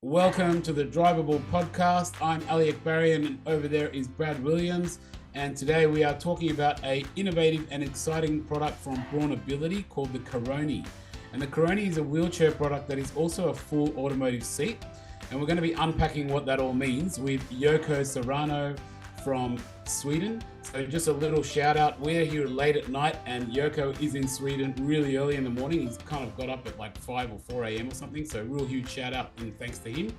Welcome to the Drivable Podcast. I'm Ali Akbari and over there is Brad Williams. And today we are talking about an innovative and exciting product from Braunability called the Carony. And the Carony is a wheelchair product that is also a full automotive seat. And we're going to be unpacking what that all means with Yerko Serrano from Sweden. So just a little shout out. We're here late at night and Yerko is in Sweden really early in the morning. He's kind of got up at like 5 or 4 a.m. or something. So real huge shout out and thanks to him.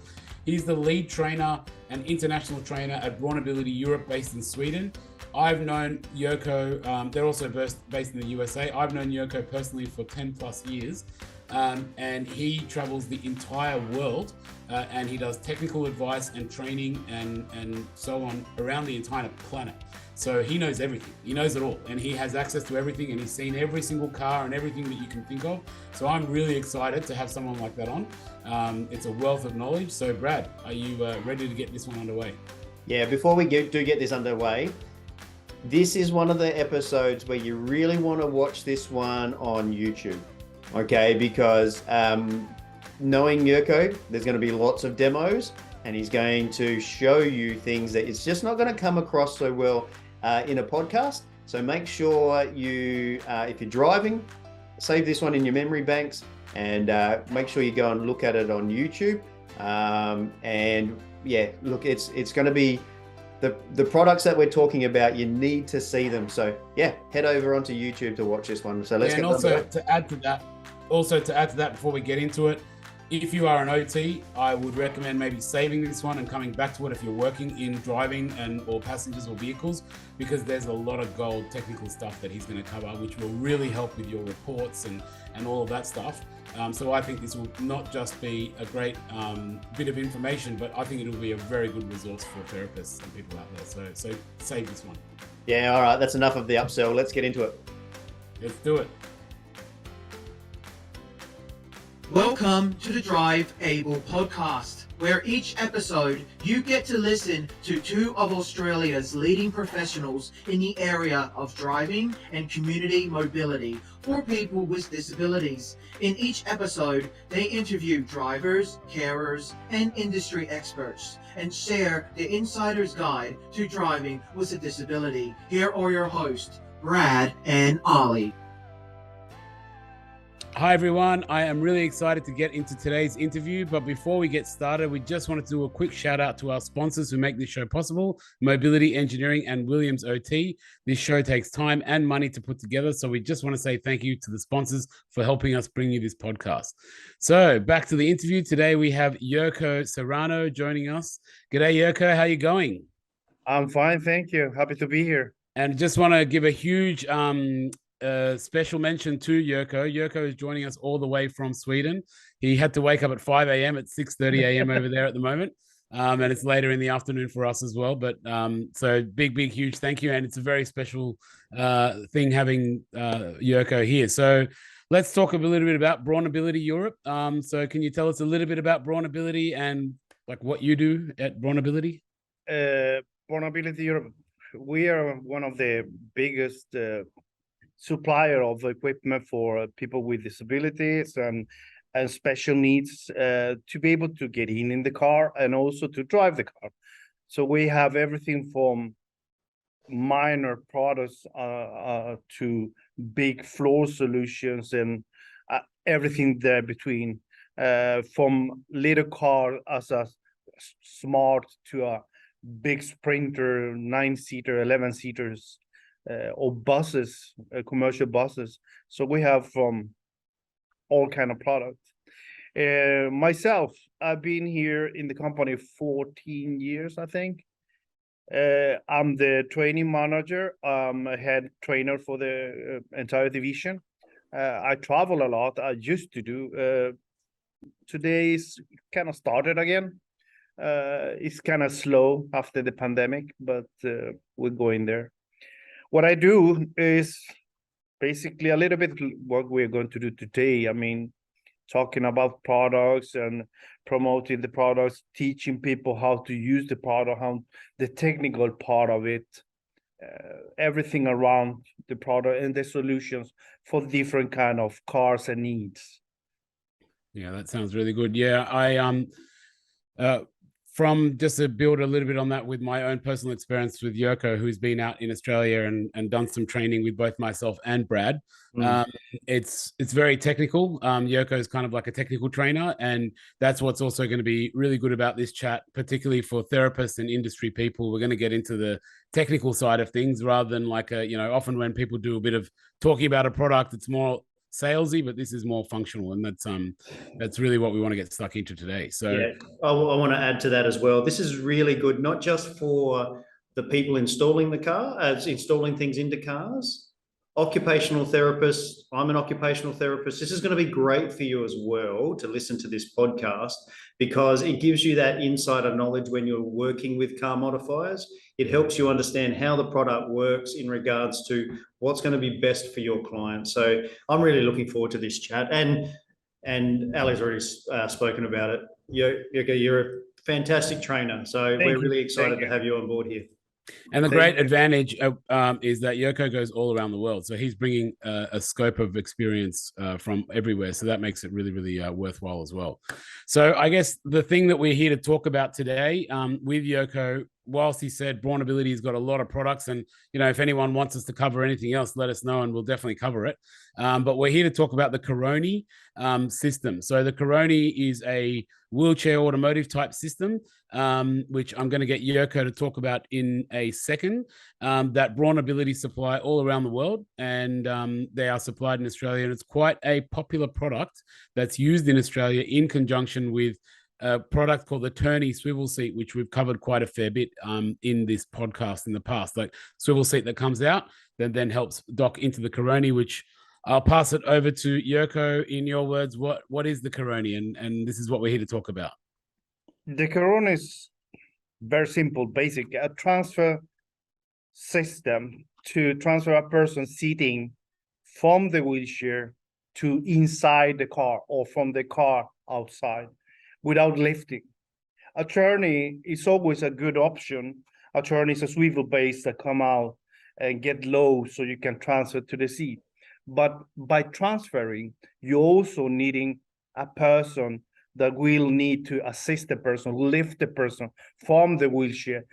He's the lead trainer and international trainer at Braunability Europe based in Sweden. I've known Yerko, they're also based in the USA. I've known Yerko personally for 10 plus years. And he travels the entire world and he does technical advice and training and so on around the entire planet. So he knows everything. He knows it all and he has access to everything and he's seen every single car and everything that you can think of. So I'm really excited to have someone like that on. It's a wealth of knowledge. So Brad, are you ready to get this one underway? Yeah, before we do get this underway, this is one of the episodes where you really want to watch this one on YouTube. Okay, because knowing Yerko, there's going to be lots of demos and he's going to show you things that it's just not going to come across so well in a podcast. So make sure you, if you're driving, save this one in your memory banks and make sure you go and look at it on YouTube. And yeah, look, it's going to be the products that we're talking about, you need to see them. So yeah, head over onto YouTube to watch this one. So let's get also to add to that before we get into it, if you are an OT, I would recommend maybe saving this one and coming back to it if you're working in driving or passengers or vehicles, because there's a lot of gold technical stuff that he's going to cover, which will really help with your reports and all of that stuff. So I think this will not just be a great bit of information, but I think it will be a very good resource for therapists and people out there. So save this one. Yeah, all right. That's enough of the upsell. Let's get into it. Let's do it. Welcome to the Drive Able podcast, where each episode you get to listen to two of Australia's leading professionals in the area of driving and community mobility for people with disabilities. In each episode, they interview drivers, carers, and industry experts and share the insider's guide to driving with a disability. Here are your hosts, Brad and Ali. Hi everyone, I am really excited to get into today's interview, but before we get started, we just wanted to do a quick shout out to our sponsors who make this show possible, Mobility Engineering and Williams OT. This show takes time and money to put together, so we just want to say thank you to the sponsors for helping us bring you this podcast. So back to the interview. Today we have Yerko Serrano joining us. G'day Yerko, how you going? I'm fine, thank you. Happy to be here. And just want to give a huge special mention to Yerko. Yerko is joining us all the way from Sweden. He had to wake up at 5 a.m. at 6:30 a.m. over there at the moment. And it's later in the afternoon for us as well. But so big, huge thank you. And it's a very special thing having Yerko here. So let's talk a little bit about Braunability Europe. So can you tell us a little bit about Braunability and like what you do at Braunability? Braunability Europe, we are one of the biggest supplier of equipment for people with disabilities and special needs to be able to get in the car and also to drive the car. So we have everything from minor products to big floor solutions and everything there between, from little car as a smart to a big sprinter, 9-seater, 11-seaters, or buses, commercial buses. So we have from all kind of products. Myself, I've been here in the company 14 years, I think. I'm the training manager. I'm a head trainer for the entire division. I travel a lot. I used to do. Today's kind of started again. It's kind of slow after the pandemic, but we're going there. What I do is basically a little bit what we're going to do today. I mean, talking about products and promoting the products, teaching people how to use the product, how the technical part of it, everything around the product and the solutions for different kind of cars and needs. Yeah, that sounds really good. Yeah, From just to build a little bit on that with my own personal experience with Yerko, who's been out in Australia and done some training with both myself and Brad. It's very technical. Yerko is kind of like a technical trainer, and that's what's also going to be really good about this chat, particularly for therapists and industry people. We're going to get into the technical side of things rather than like often when people do a bit of talking about a product, it's more salesy, but this is more functional, and that's really what we want to get stuck into today. So yeah, I want to add to that as well. This is really good, not just for the people installing the car, installing things into cars, occupational therapists. I'm an occupational therapist. This is going to be great for you as well to listen to this podcast because it gives you that insider knowledge when you're working with car modifiers. It helps you understand how the product works in regards to what's going to be best for your client. So I'm really looking forward to this chat. And Ali's already spoken about it. You're a fantastic trainer. So we're really excited to have you on board here. And the great advantage is that Yerko goes all around the world. So he's bringing a scope of experience from everywhere. So that makes it really, really worthwhile as well. So I guess the thing that we're here to talk about today with Yerko, whilst he said Braunability has got a lot of products, and if anyone wants us to cover anything else, let us know and we'll definitely cover it. But we're here to talk about the Carony system. So the Carony is a wheelchair automotive type system, which I'm going to get Yerko to talk about in a second, that Braunability supply all around the world, and they are supplied in Australia, and it's quite a popular product that's used in Australia in conjunction with a product called the Carony swivel seat, which we've covered quite a fair bit in this podcast in the past. Like swivel seat that comes out that then helps dock into the Carony, which I'll pass it over to Yerko. In your words, what is the Carony, and this is what we're here to talk about. The Carony is very simple, basic, a transfer system to transfer a person sitting from the wheelchair to inside the car or from the car outside without lifting. A Carony is always a good option. A Carony is a swivel base that come out and get low so you can transfer to the seat. But by transferring, you're also needing a person that will need to assist the person, lift the person from the wheelchair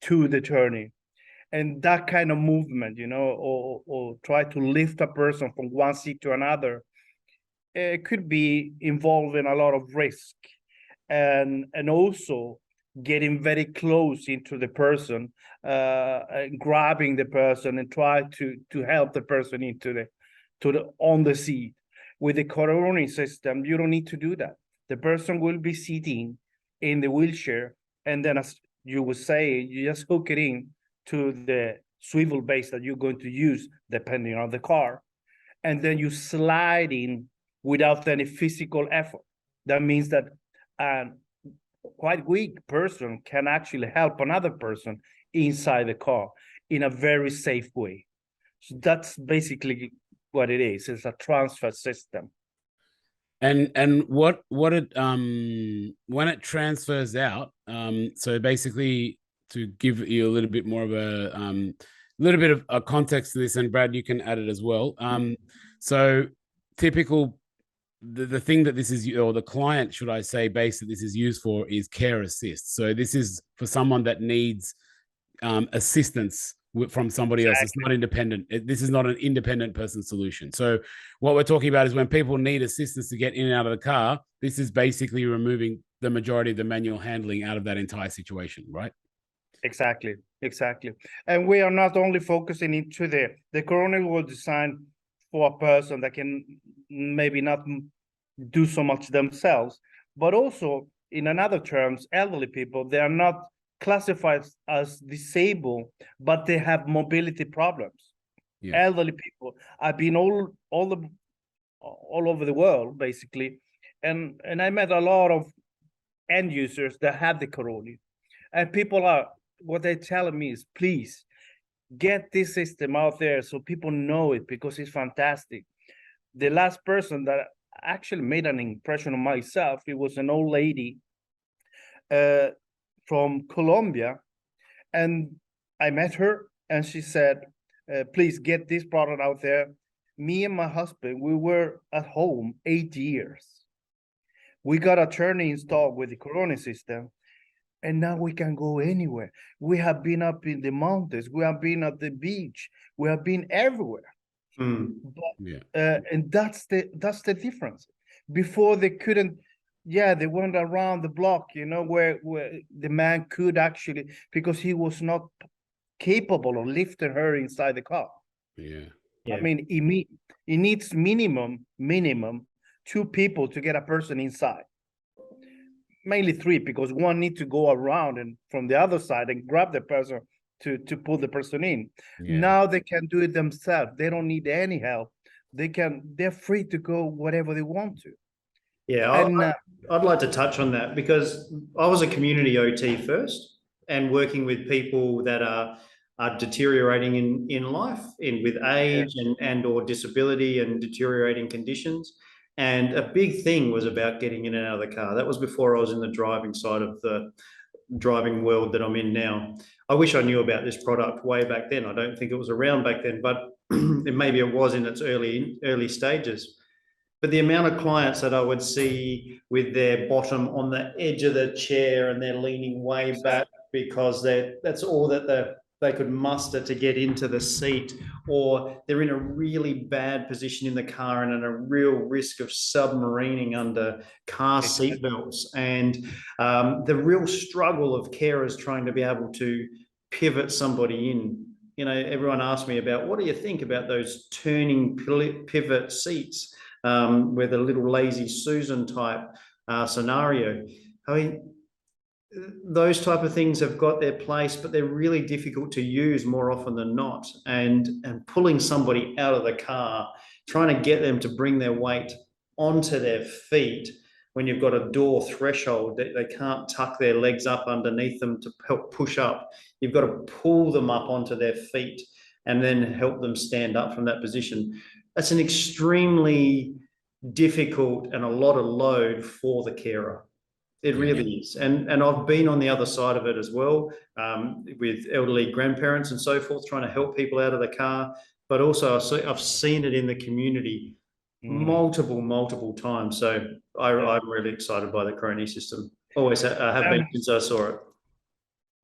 to the Carony. And that kind of movement, or try to lift a person from one seat to another, it could be involving a lot of risk. And also getting very close into the person, grabbing the person and try to help the person into on the seat. With the Carony system, you don't need to do that. The person will be sitting in the wheelchair, and then, as you would say, you just hook it in to the swivel base that you're going to use depending on the car, and then you slide in without any physical effort. That means that a quite weak person can actually help another person inside the car in a very safe way. So that's basically what it is. It's a transfer system. And what it when it transfers out, so basically to give you a little bit more of a little bit of a context to this, and Brad, you can add it as well. So typical. The thing that this is, or the client, should I say, base that this is used for is care assist. So this is for someone that needs assistance from somebody else. It's not independent. This is not an independent person solution. So what we're talking about is when people need assistance to get in and out of the car, this is basically removing the majority of the manual handling out of that entire situation, right? Exactly. And we are not only focusing into the Carony was designed for a person that can maybe not do so much themselves, but also in another terms, elderly people, they are not classified as disabled, but they have mobility problems. Yeah. Elderly people, I've been all over the world basically, and I met a lot of end users that have the Carony, and people what they're telling me is, please get this system out there so people know it because it's fantastic. The last person that actually made an impression on myself, it was an old lady from Colombia, and I met her and she said, please get this product out there. Me and my husband, we were at home 8 years. We got a journey installed with the Carony system, and now we can go anywhere. We have been up in the mountains. We have been at the beach. We have been everywhere. And that's the difference. Before they couldn't, they went around the block, where the man could actually, because he was not capable of lifting her inside the car. I mean, he needs minimum 2 people to get a person inside. Mainly 3, because one needs to go around and from the other side and grab the person to pull the person in. Now they can do it themselves. They don't need any help. They're free to go whatever they want to. I'd like to touch on that, because I was a community OT first, and working with people that are deteriorating in life, with age and or disability and deteriorating conditions. And a big thing was about getting in and out of the car. That was before I was in the driving side of the driving world that I'm in now. I wish I knew about this product way back then. I don't think it was around back then, but maybe it was in its early stages. But the amount of clients that I would see with their bottom on the edge of the chair and they're leaning way back because that's all that they could muster to get into the seat, or they're in a really bad position in the car and at a real risk of submarining under car seat belts. And the real struggle of carers trying to be able to pivot somebody in. Everyone asked me about, what do you think about those turning pivot seats, with a little lazy Susan type scenario? I mean, those type of things have got their place, but they're really difficult to use more often than not. And pulling somebody out of the car, trying to get them to bring their weight onto their feet when you've got a door threshold that they can't tuck their legs up underneath them to help push up. You've got to pull them up onto their feet and then help them stand up from that position. That's an extremely difficult and a lot of load for the carer. It really is. And I've been on the other side of it as well, with elderly grandparents and so forth, trying to help people out of the car. But also I've seen it in the community multiple times. So I'm really excited by the Carony system. Always have been since I saw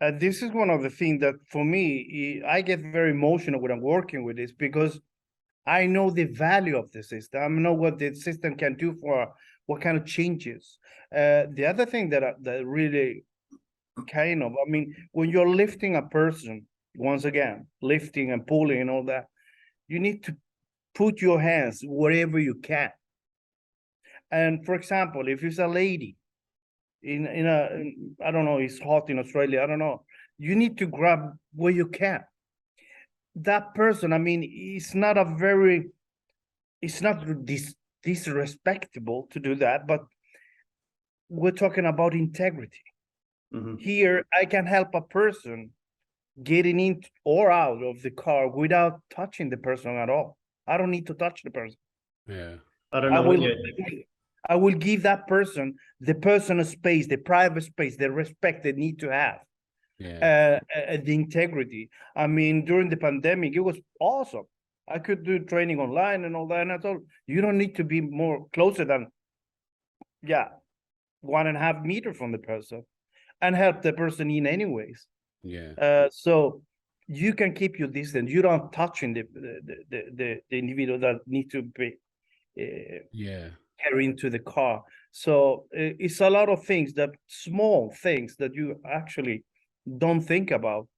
it. This is one of the things that, for me, I get very emotional when I'm working with this, because I know the value of the system. I know what the system can do for what kind of changes. The other thing that really when you're lifting a person, once again, lifting and pulling and all that, you need to put your hands wherever you can. And for example, if it's a lady I don't know, it's hot in Australia, I don't know, you need to grab where you can. That person, it's not disrespectable to do that, but we're talking about integrity. Here, I can help a person getting in or out of the car without touching the person at all. I don't need to touch the person. I don't know. I will give that person the personal space, the private space, the respect they need to have. The integrity. During the pandemic, it was awesome. I could do training online and all that, and I thought, you don't need to be more closer than 1.5 meters from the person, and help the person in anyways. So you can keep your distance. You don't touching the individual that need to be carried into the car. So it's a lot of things, small things that you actually don't think about,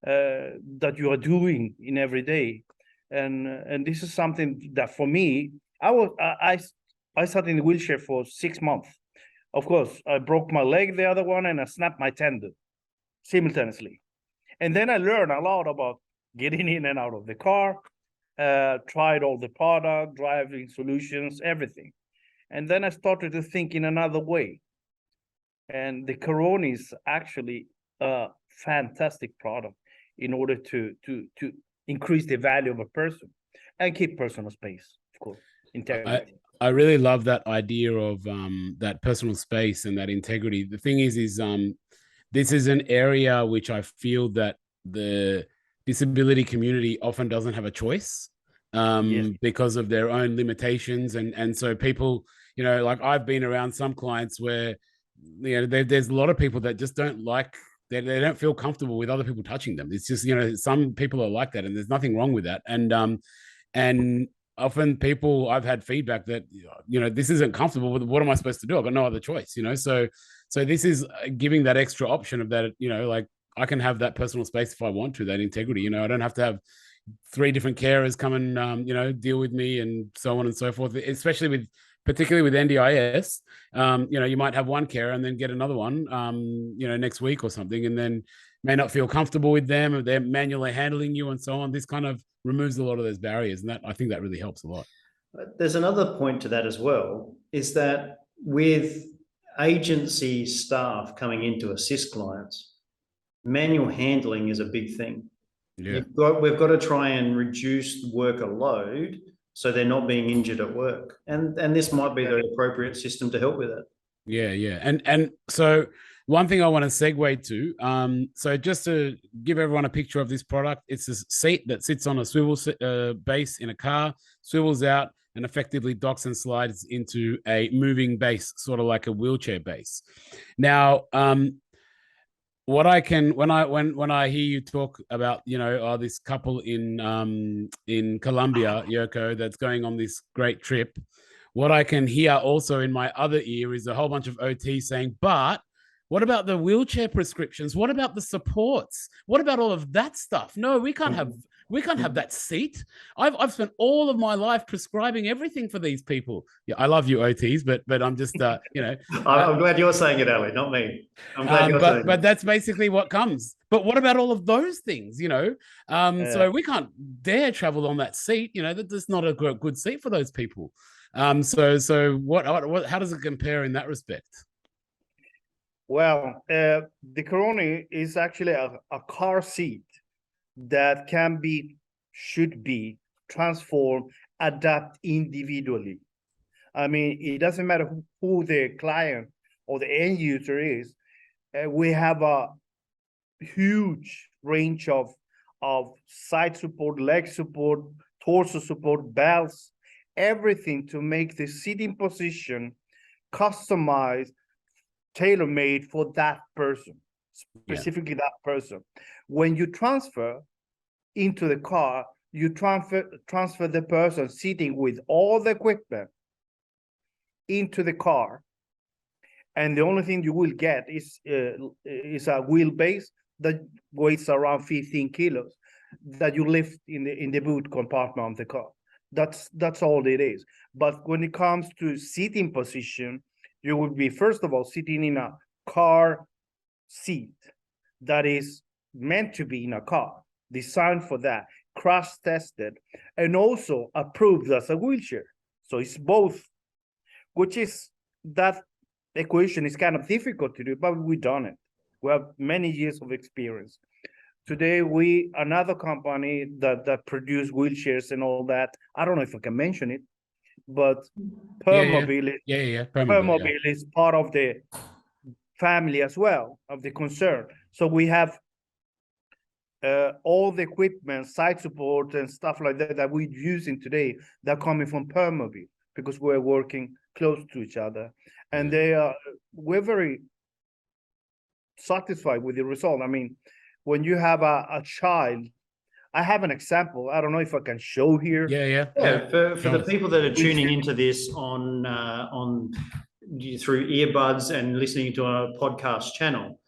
that you are doing in every day. And this is something that, for me, I sat in the wheelchair for 6 months. Of course, I broke my leg, the other one, and I snapped my tendon simultaneously. And then I learned a lot about getting in and out of the car, tried all the product, driving solutions, everything. And then I started to think in another way. And the Carony is actually a fantastic product in order to increase the value of a person and keep personal space, of course, integrity. I really love that idea of that personal space and that integrity. The thing is this is an area which I feel that the disability community often doesn't have a choice because of their own limitations. And so people, like I've been around some clients where, there's a lot of people that just don't like, they don't feel comfortable with other people touching them. It's just, some people are like that, and there's nothing wrong with that. And often people, I've had feedback that, this isn't comfortable. What am I supposed to do? I've got no other choice, so this is giving that extra option of that, like I can have that personal space if I want to, that integrity. I don't have to have 3 different carers come and, deal with me and so on and so forth, especially particularly with NDIS. You might have one carer and then get another one, next week or something, and then may not feel comfortable with them, or they're manually handling you and so on. This kind of removes a lot of those barriers, and that, I think that really helps a lot. There's another point to that as well, is that with agency staff coming in to assist clients, manual handling is a big thing. Yeah. We've got to try and reduce worker load so they're not being injured at work. And this might be the appropriate system to help with it. Yeah. And so one thing I want to segue to, so just to give everyone a picture of this product, it's a seat that sits on a swivel base in a car, swivels out, and effectively docks and slides into a moving base, sort of like a wheelchair base. Now, what I can, when I hear you talk about, this couple in Colombia, Yerko, that's going on this great trip, what I can hear also in my other ear is a whole bunch of OT saying, but what about the wheelchair prescriptions? What about the supports? What about all of that stuff? No, we can't have that seat. I've spent all of my life prescribing everything for these people. Yeah, I love you, OTs, but I'm just I'm glad you're saying it, Ali, not me. I'm glad you're saying it. But that's basically what comes. But what about all of those things? So we can't dare travel on that seat. That's not a good seat for those people. So what? How does it compare in that respect? Well, the Carony is actually a car seat that should be transformed, adapt individually. I mean, it doesn't matter who the client or the end user is. We have a huge range of side support, leg support, torso support, belts, everything to make the sitting position customized, tailor-made for that person, specifically that person. When you transfer into the car, you transfer the person sitting with all the equipment into the car, and the only thing you will get is a wheelbase that weighs around 15 kilos that you lift in the boot compartment of the car. That's all it is. But when it comes to sitting position, you would be, first of all, sitting in a car seat that is meant to be in a car, designed for that, crash tested, and also approved as a wheelchair. So it's both, which is, that equation is kind of difficult to do, but we've done it. We have many years of experience. Today, another company that produce wheelchairs and all that, I don't know if I can mention it, but Permobil is part of the family as well, of the concern. So we have all the equipment, site support and stuff like that we're using today, they're coming from Permobil because we're working close to each other. And we're very satisfied with the result. I mean, when you have a child, I have an example. I don't know if I can show here. Yeah. For the people that are tuning into this on through earbuds and listening to our podcast channel,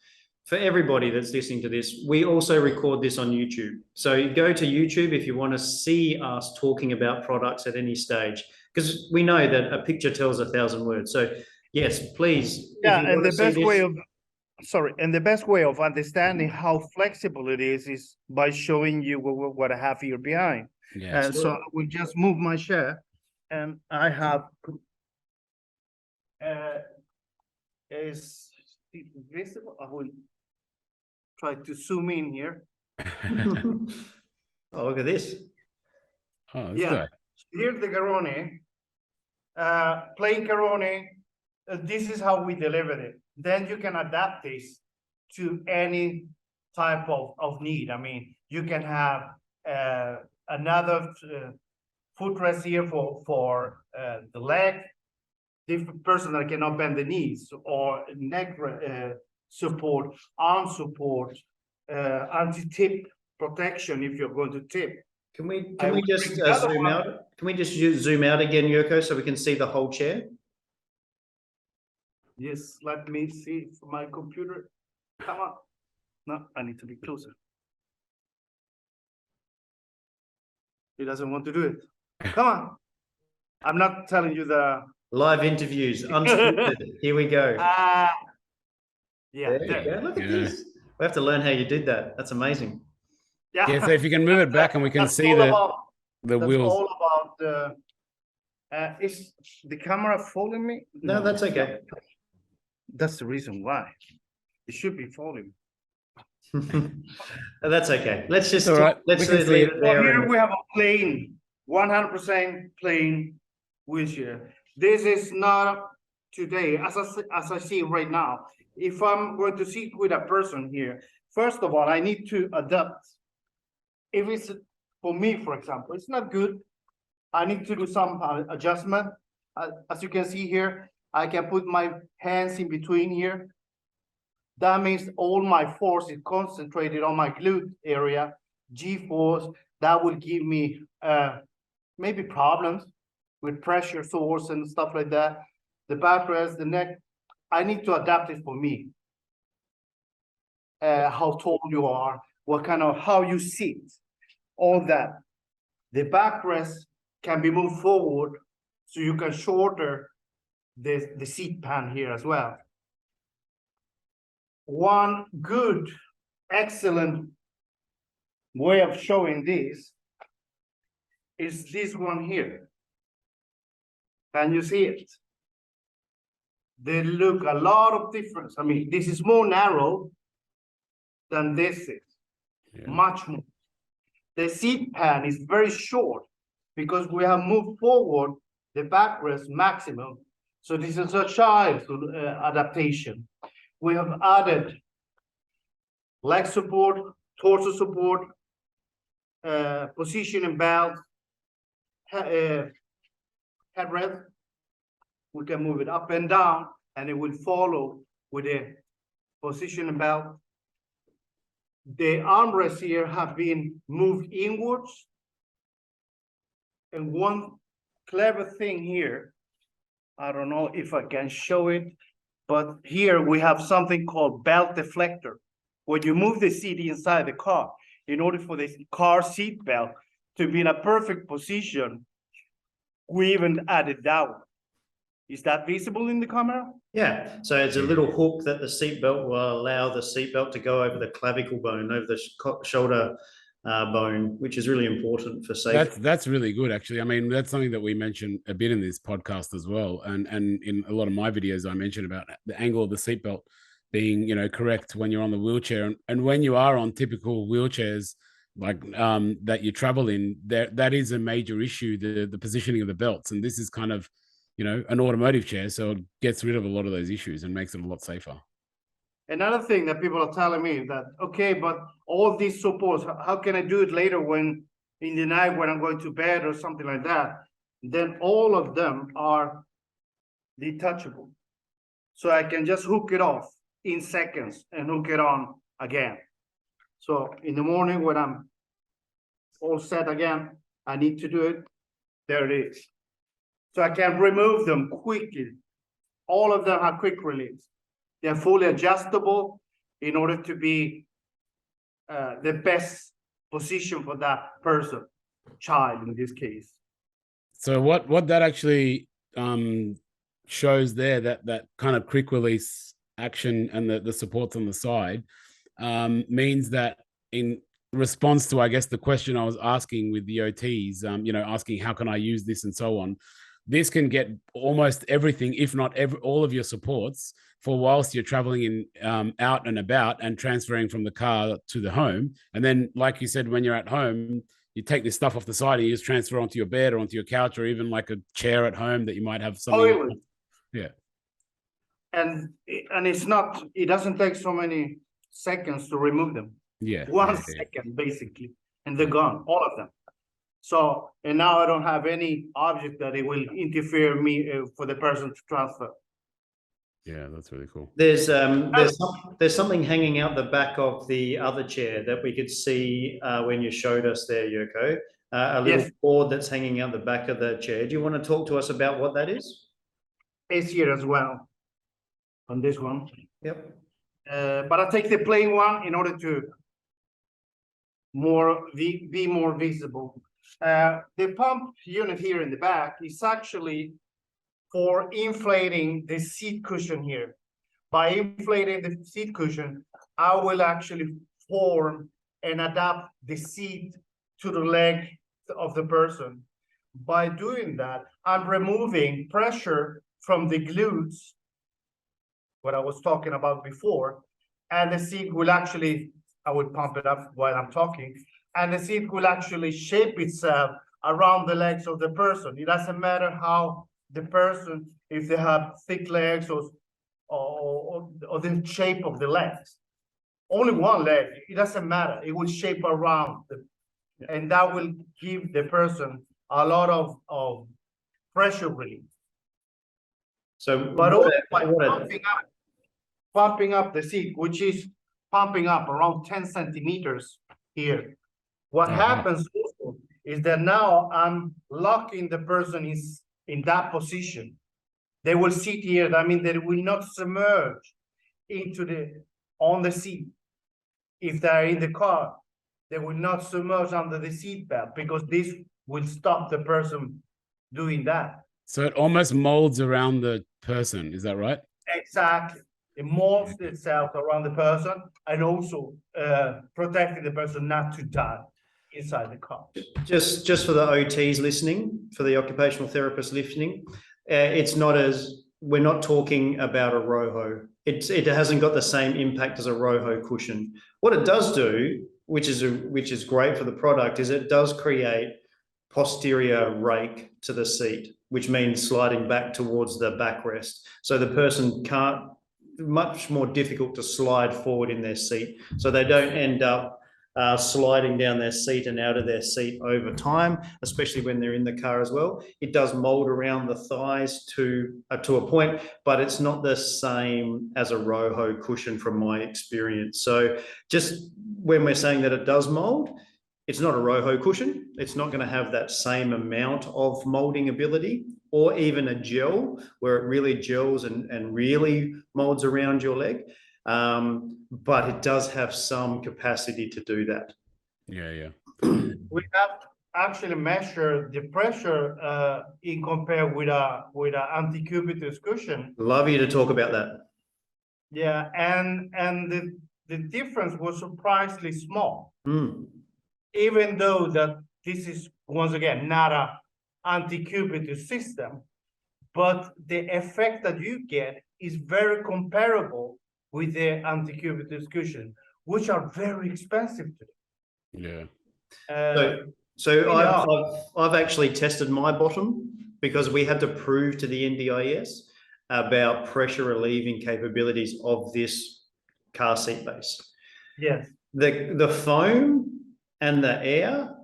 for everybody that's listening to this, we also record this on YouTube. So go to YouTube if you want to see us talking about products at any stage, because we know that a picture tells 1,000 words. So yes, please. Yeah, and the best way of understanding how flexible it is by showing you what I have here behind. Yeah. So I will just move my chair, and I have is it visible? I will try to zoom in here. Oh, look at this. Oh, that's good. Here's the Carony. Plain Carony. This is how we delivered it. Then you can adapt this to any type of need. I mean, you can have another footrest here for the leg. different person that cannot bend the knees, or neck support, arm support, anti-tip protection if you're going to tip. Can we I will just bring the other zoom one. out? Can we just zoom out again, Yerko, so we can see the whole chair? Yes, let me see for my computer. Come on. No, I need to be closer. He doesn't want to do it. Come on. I'm not telling you the Live interviews, unscripted. Here we go. yeah, There you go. Look at this. We have to learn how you did that. That's amazing. Yeah, so if you can move it back and we can That's see all the about, that's wheels. all about the is the camera following me? No, that's okay. That's the reason why. It should be following. That's okay. Let's just All right. let's We can leave see it So there. here and- we have a plain, 100% plain wheelchair. This is not today, as I see right now. If I'm going to sit with a person here, first of all, I need to adapt. If it's for me, for example, it's not good. I need to do some adjustment. As you can see here, I can put my hands in between here. That means all my force is concentrated on my glute area, G-force. That will give me maybe problems with pressure source and stuff like that. The backrest, the neck, I need to adapt it for me. How tall you are, what kind of, how you sit, all that. The backrest can be moved forward so you can shorter the seat pan here as well. One good, excellent way of showing this is this one here. Can you see it? They look a lot of difference. I mean, this is more narrow than this is, much more. The seat pan is very short because we have moved forward the backrest maximum. So this is a child adaptation. We have added leg support, torso support, positioning belt, headrest. We can move it up and down, and it will follow with a positioning belt. The armrests here have been moved inwards. And one clever thing here, I don't know if I can show it, but here we have something called belt deflector. When you move the seat inside the car, in order for the car seat belt to be in a perfect position, we even added that one. Is that visible in the camera? Yeah, so it's a little hook that the seatbelt will allow the seatbelt to go over the clavicle bone, over the shoulder bone, which is really important for safety. That's really good, actually. I mean, that's something that we mentioned a bit in this podcast as well, and in a lot of my videos, I mentioned about the angle of the seatbelt being, correct when you're on the wheelchair, and when you are on typical wheelchairs like that you travel in, that is a major issue, the positioning of the belts, and this is kind of, an automotive chair, so it gets rid of a lot of those issues and makes it a lot safer. Another thing that people are telling me that, okay, but all these supports, how can I do it later when in the night when I'm going to bed or something like that? Then all of them are detachable. So I can just hook it off in seconds and hook it on again. So in the morning when I'm all set again, I need to do it. There it is. So I can remove them quickly. All of them are quick release. They're fully adjustable in order to be the best position for that person, child in this case. So what that actually shows there, that kind of quick release action and the supports on the side, means that in response to, I guess, the question I was asking with the OTs, asking how can I use this and so on, this can get almost everything, if not all of your supports for whilst you're traveling in out and about and transferring from the car to the home. And then, like you said, when you're at home, you take this stuff off the side and you just transfer onto your bed or onto your couch or even like a chair at home that you might have something. Toilet. Yeah. And it's not, it doesn't take so many seconds to remove them. Yeah. One second, basically, and they're gone, all of them. So, and now I don't have any object that it will interfere me for the person to transfer. Yeah, that's really cool. There's something hanging out the back of the other chair that we could see when you showed us there, Yerko. A little board that's hanging out the back of the chair. Do you want to talk to us about what that is? It's here as well on this one. Yep. But I take the plain one in order to be more visible. The pump unit here in the back is actually for inflating the seat cushion here. By inflating the seat cushion, I will actually form and adapt the seat to the leg of the person. By doing that, I'm removing pressure from the glutes, what I was talking about before, and the seat will actually, I would pump it up while I'm talking, and the seat will actually shape itself around the legs of the person. It doesn't matter how the person, if they have thick legs or the shape of the legs. Only one leg, it doesn't matter. It will shape around, and that will give the person a lot of pressure relief. So, but also by pumping up the seat, which is pumping up around 10 centimeters here. What happens also is that now I'm locking the person in that position. They will sit here. That means they will not submerge on the seat. If they're in the car, they will not submerge under the seat belt, because this will stop the person doing that. So it almost molds around the person. Is that right? Exactly. It molds itself around the person, and also protecting the person not to die inside the car. Just for the OTs listening, for the occupational therapists listening, we're not talking about a ROHO. It hasn't got the same impact as a ROHO cushion. What it does do, which is great for the product, is it does create posterior rake to the seat, which means sliding back towards the backrest. So the person can't, much more difficult to slide forward in their seat. So they don't end up sliding down their seat and out of their seat over time, especially when they're in the car as well. It does mold around the thighs to a point, but it's not the same as a ROHO cushion from my experience. So just when we're saying that it does mold, it's not a ROHO cushion. It's not going to have that same amount of molding ability, or even a gel where it really gels and really molds around your leg. But it does have some capacity to do that. Yeah. We have actually measured the pressure in compare with a anti-cubitus cushion. Love you to talk about that. Yeah, and the difference was surprisingly small. Even though that this is, once again, not a anti-cubitus system, but the effect that you get is very comparable with the anti-cubitus cushion, which are very expensive today. Yeah. So I've actually tested my bottom, because we had to prove to the NDIS about pressure relieving capabilities of this car seat base. Yes. The foam and the air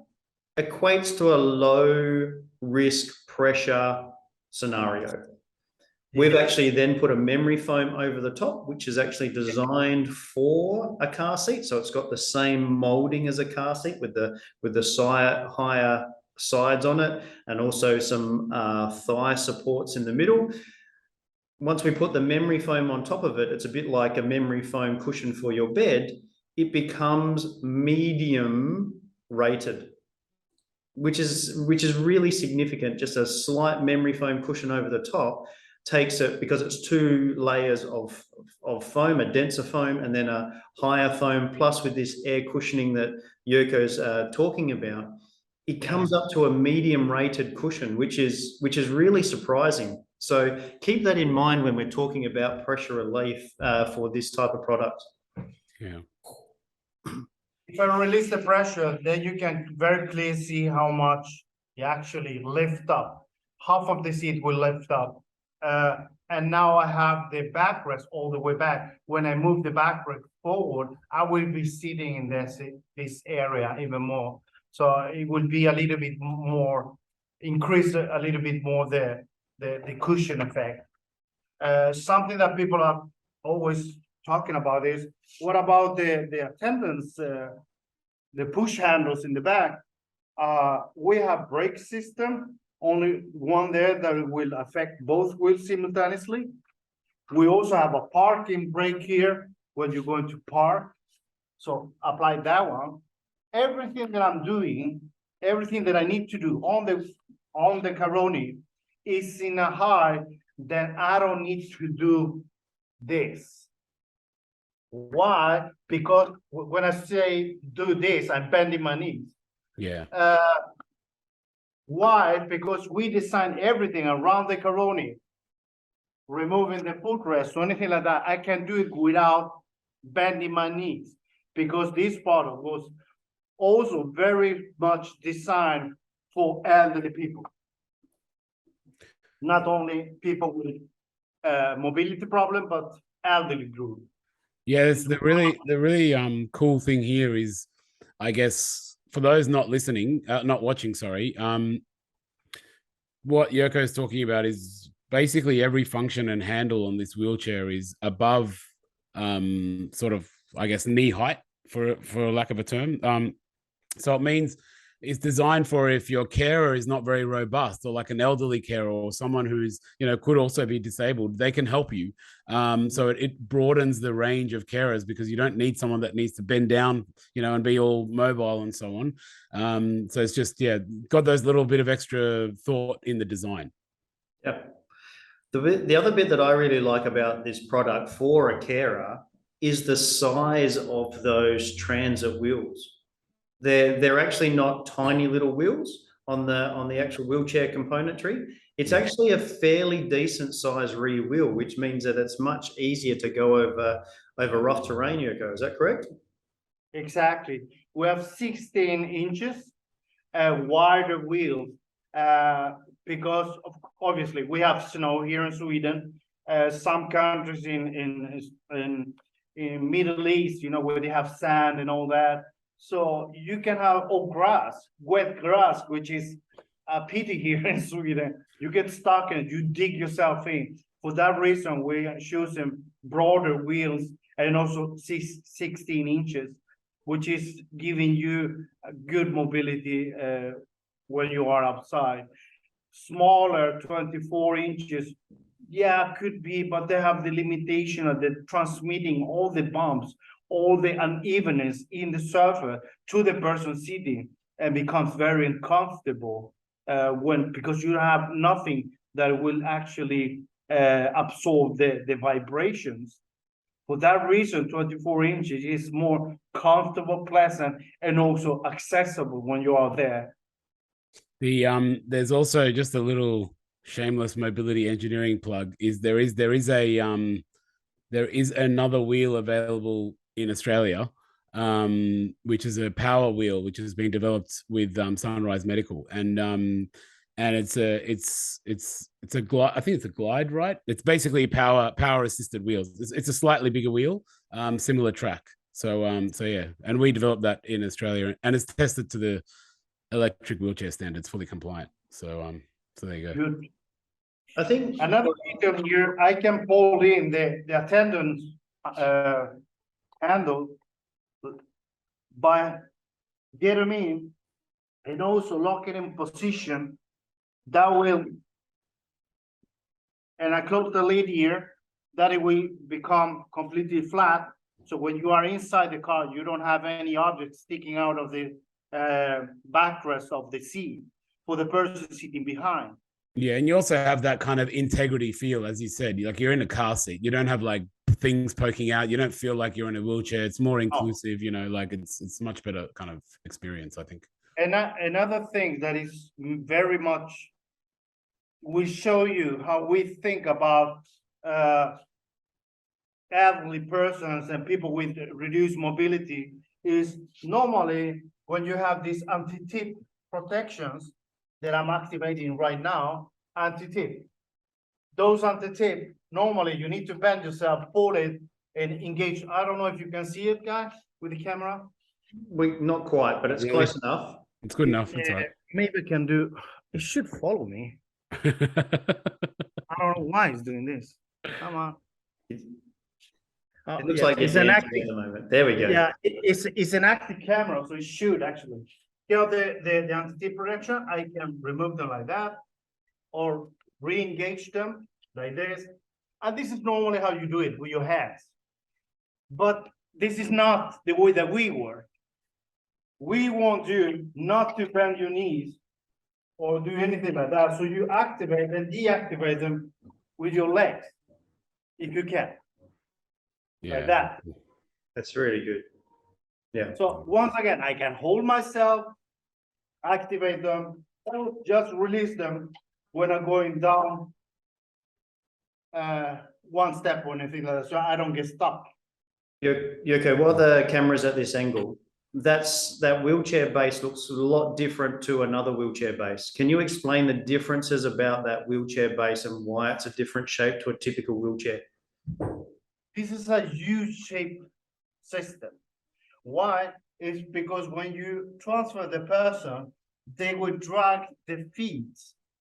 equates to a low risk pressure scenario. We've actually then put a memory foam over the top, which is actually designed for a car seat. So it's got the same molding as a car seat with the higher sides on it, and also some thigh supports in the middle. Once we put the memory foam on top of it, it's a bit like a memory foam cushion for your bed. It becomes medium rated, which is really significant. Just a slight memory foam cushion over the top takes it, because it's two layers of foam, a denser foam and then a higher foam, plus with this air cushioning that Yerko's talking about, it comes up to a medium rated cushion, which is really surprising. So keep that in mind when we're talking about pressure relief for this type of product. Yeah. If I release the pressure, then you can very clearly see how much you actually lift up. Half of the seat will lift up. And now I have the backrest all the way back. When I move the backrest forward, I will be sitting in this area even more. So it will be a little bit more, increase a little bit more the cushion effect. Something that people are always talking about is, what about the attendants, the push handles in the back? We have brake system, only one there that will affect both wheels simultaneously. We also have a parking brake here when you're going to park. So apply that one. Everything that I'm doing, everything that I need to do on the Carony is in a high that I don't need to do this. Why? Because when I say do this, I'm bending my knees. Yeah. Why? Because we design everything around the Carony, removing the footrest or anything like that. I can do it without bending my knees, because this product was also very much designed for elderly people, not only people with mobility problem, but elderly group. Yeah, it's the really cool thing here is, I guess, for those not watching, sorry, what Yerko is talking about is basically every function and handle on this wheelchair is above sort of, I guess, knee height, for lack of a term. So it means it's designed for if your carer is not very robust, or like an elderly carer or someone who's, could also be disabled, they can help you. So it broadens the range of carers, because you don't need someone that needs to bend down, and be all mobile and so on. So it's just, got those little bit of extra thought in the design. Yeah. The other bit that I really like about this product for a carer is the size of those transit wheels. They're actually not tiny little wheels on the actual wheelchair componentry. It's actually a fairly decent size rear wheel, which means that it's much easier to go over rough terrain, Yerko. Is that correct? Exactly. We have 16 inches wider wheels, because obviously we have snow here in Sweden. Some countries in Middle East, where they have sand and all that. So you can have wet grass, which is a pity here in Sweden. You get stuck and you dig yourself in. For that reason, we're choosing broader wheels and also 16 inches, which is giving you a good mobility when you are outside. Smaller, 24 inches, could be, but they have the limitation of the transmitting all the bumps, all the unevenness in the surface to the person sitting, and becomes very uncomfortable because you have nothing that will actually absorb the vibrations. For that reason, 24 inches is more comfortable, pleasant, and also accessible when you are there. There's also just a little shameless mobility engineering plug. There is another wheel available in Australia, which is a power wheel, which is being developed with Sunrise Medical, and it's a glide. I think it's a glide, right? It's basically power assisted wheels. It's a slightly bigger wheel, similar track. So yeah, and we developed that in Australia, and it's tested to the electric wheelchair standards, fully compliant. So there you go. Good. I think another detail here, I can pull in the attendance handle by getting in and also lock it in position. That will, and I close the lid here, that it will become completely flat. So when you are inside the car, you don't have any objects sticking out of the backrest of the seat for the person sitting behind. Yeah, and you also have that kind of integrity feel, as you said. Like you're in a car seat, you don't have like things poking out. You don't feel like you're in a wheelchair. It's more inclusive, like it's much better kind of experience, I think. And another thing that is very much will show you how we think about elderly persons and people with reduced mobility is normally when you have these anti-tip protections that I'm activating right now, anti-tip. Those anti-tip, normally you need to bend yourself, pull it, and engage. I don't know if you can see it, guys, with the camera. Not quite, but it's close enough. It's good enough. It's all Yeah, right. maybe can do. It should follow me. I don't know why it's doing this. Come on. It looks Yeah, like you're it's an dancing active. at the moment. There we go. Yeah, it's an active camera, so it should actually. You know, the anti-tip protection, I can remove them like that, or re-engage them like this. And this is normally how you do it with your hands. But this is not the way that we work. We want you not to bend your knees or do anything like that. So you activate and deactivate them with your legs, if you can, like that. That's really good. Yeah. So once again, I can hold myself, activate them, or just release them when I'm going down one step or anything like that, so I don't get stuck. Yerko, while the camera's at this angle, that wheelchair base looks a lot different to another wheelchair base. Can you explain the differences about that wheelchair base and why it's a different shape to a typical wheelchair? This is a U-shaped system. Why? It's because when you transfer the person, they will drag the feet